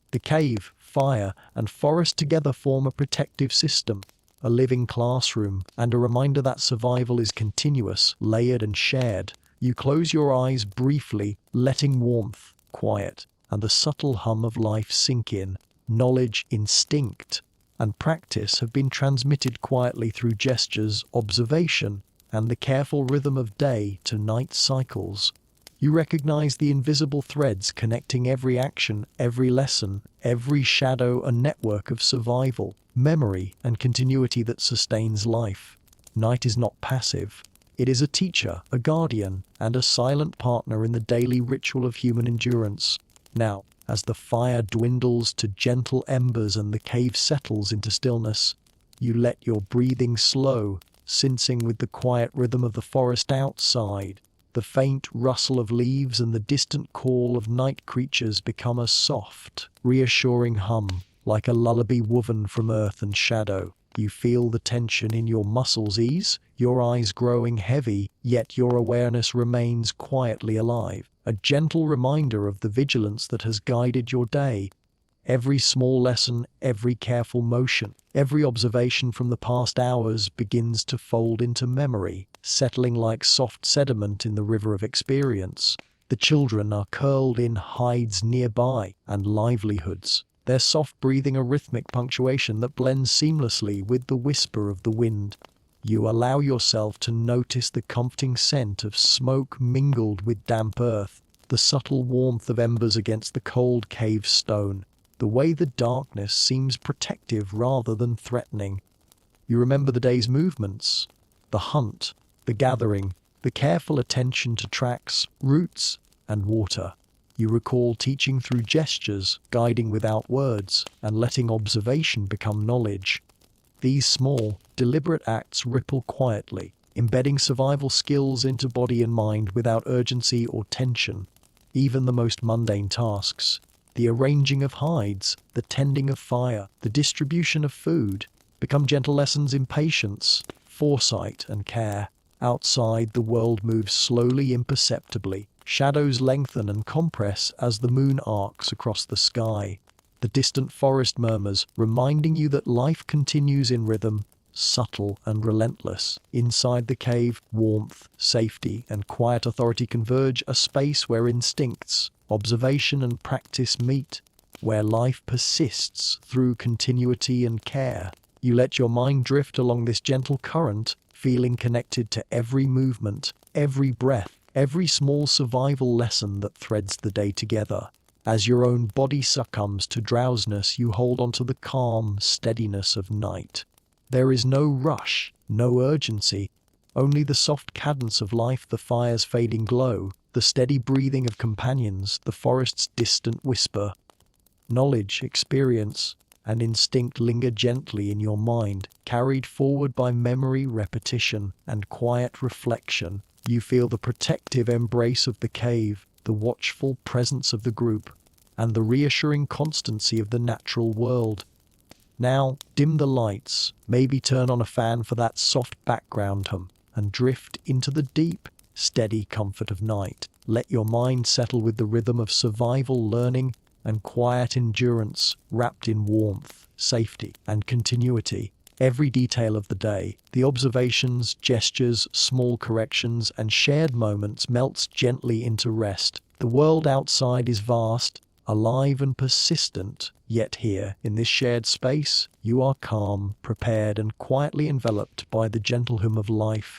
Speaker 1: The cave, fire, and forest together form a protective system, a living classroom, and a reminder that survival is continuous, layered, and shared. You close your eyes briefly, letting warmth, quiet, and the subtle hum of life sink in. Knowledge, instinct, and practice have been transmitted quietly through gestures, observation, and the careful rhythm of day to night cycles. You recognize the invisible threads connecting every action, every lesson, every shadow, a network of survival, memory, and continuity that sustains life. Night is not passive. It is a teacher, a guardian, and a silent partner in the daily ritual of human endurance. Now, as the fire dwindles to gentle embers and the cave settles into stillness, you let your breathing slow, sensing with the quiet rhythm of the forest outside. The faint rustle of leaves and the distant call of night creatures become a soft, reassuring hum, like a lullaby woven from earth and shadow. You feel the tension in your muscles ease, your eyes growing heavy, yet your awareness remains quietly alive, a gentle reminder of the vigilance that has guided your day. Every small lesson, every careful motion, every observation from the past hours begins to fold into memory, settling like soft sediment in the river of experience. The children are curled in hides nearby, and livelihoods, their soft breathing a rhythmic punctuation that blends seamlessly with the whisper of the wind. You allow yourself to notice the comforting scent of smoke mingled with damp earth, the subtle warmth of embers against the cold cave stone, the way the darkness seems protective rather than threatening. You remember the day's movements, the hunt, the gathering, the careful attention to tracks, roots, and water. You recall teaching through gestures, guiding without words, and letting observation become knowledge. These small, deliberate acts ripple quietly, embedding survival skills into body and mind without urgency or tension. Even the most mundane tasks, the arranging of hides, the tending of fire, the distribution of food, become gentle lessons in patience, foresight, and care. Outside, the world moves slowly, imperceptibly. Shadows lengthen and compress as the moon arcs across the sky. The distant forest murmurs, reminding you that life continues in rhythm, subtle and relentless. Inside the cave, warmth, safety, and quiet authority converge, a space where instincts, observation, and practice meet, where life persists through continuity and care. You let your mind drift along this gentle current, feeling connected to every movement, every breath, every small survival lesson that threads the day together. As your own body succumbs to drowsiness, you hold on to the calm steadiness of night. There is no rush, no urgency, only the soft cadence of life, the fire's fading glow, the steady breathing of companions, the forest's distant whisper. Knowledge, experience, and instinct linger gently in your mind, carried forward by memory, repetition, and quiet reflection. You feel the protective embrace of the cave, the watchful presence of the group, and the reassuring constancy of the natural world. Now, dim the lights, maybe turn on a fan for that soft background hum, and drift into the deep, steady comfort of night. Let your mind settle with the rhythm of survival, learning, and quiet endurance, wrapped in warmth, safety, and continuity. Every detail of the day, the observations, gestures, small corrections, and shared moments melts gently into rest. The world outside is vast, alive and persistent, yet here, in this shared space, you are calm, prepared, and quietly enveloped by the gentle hum of life.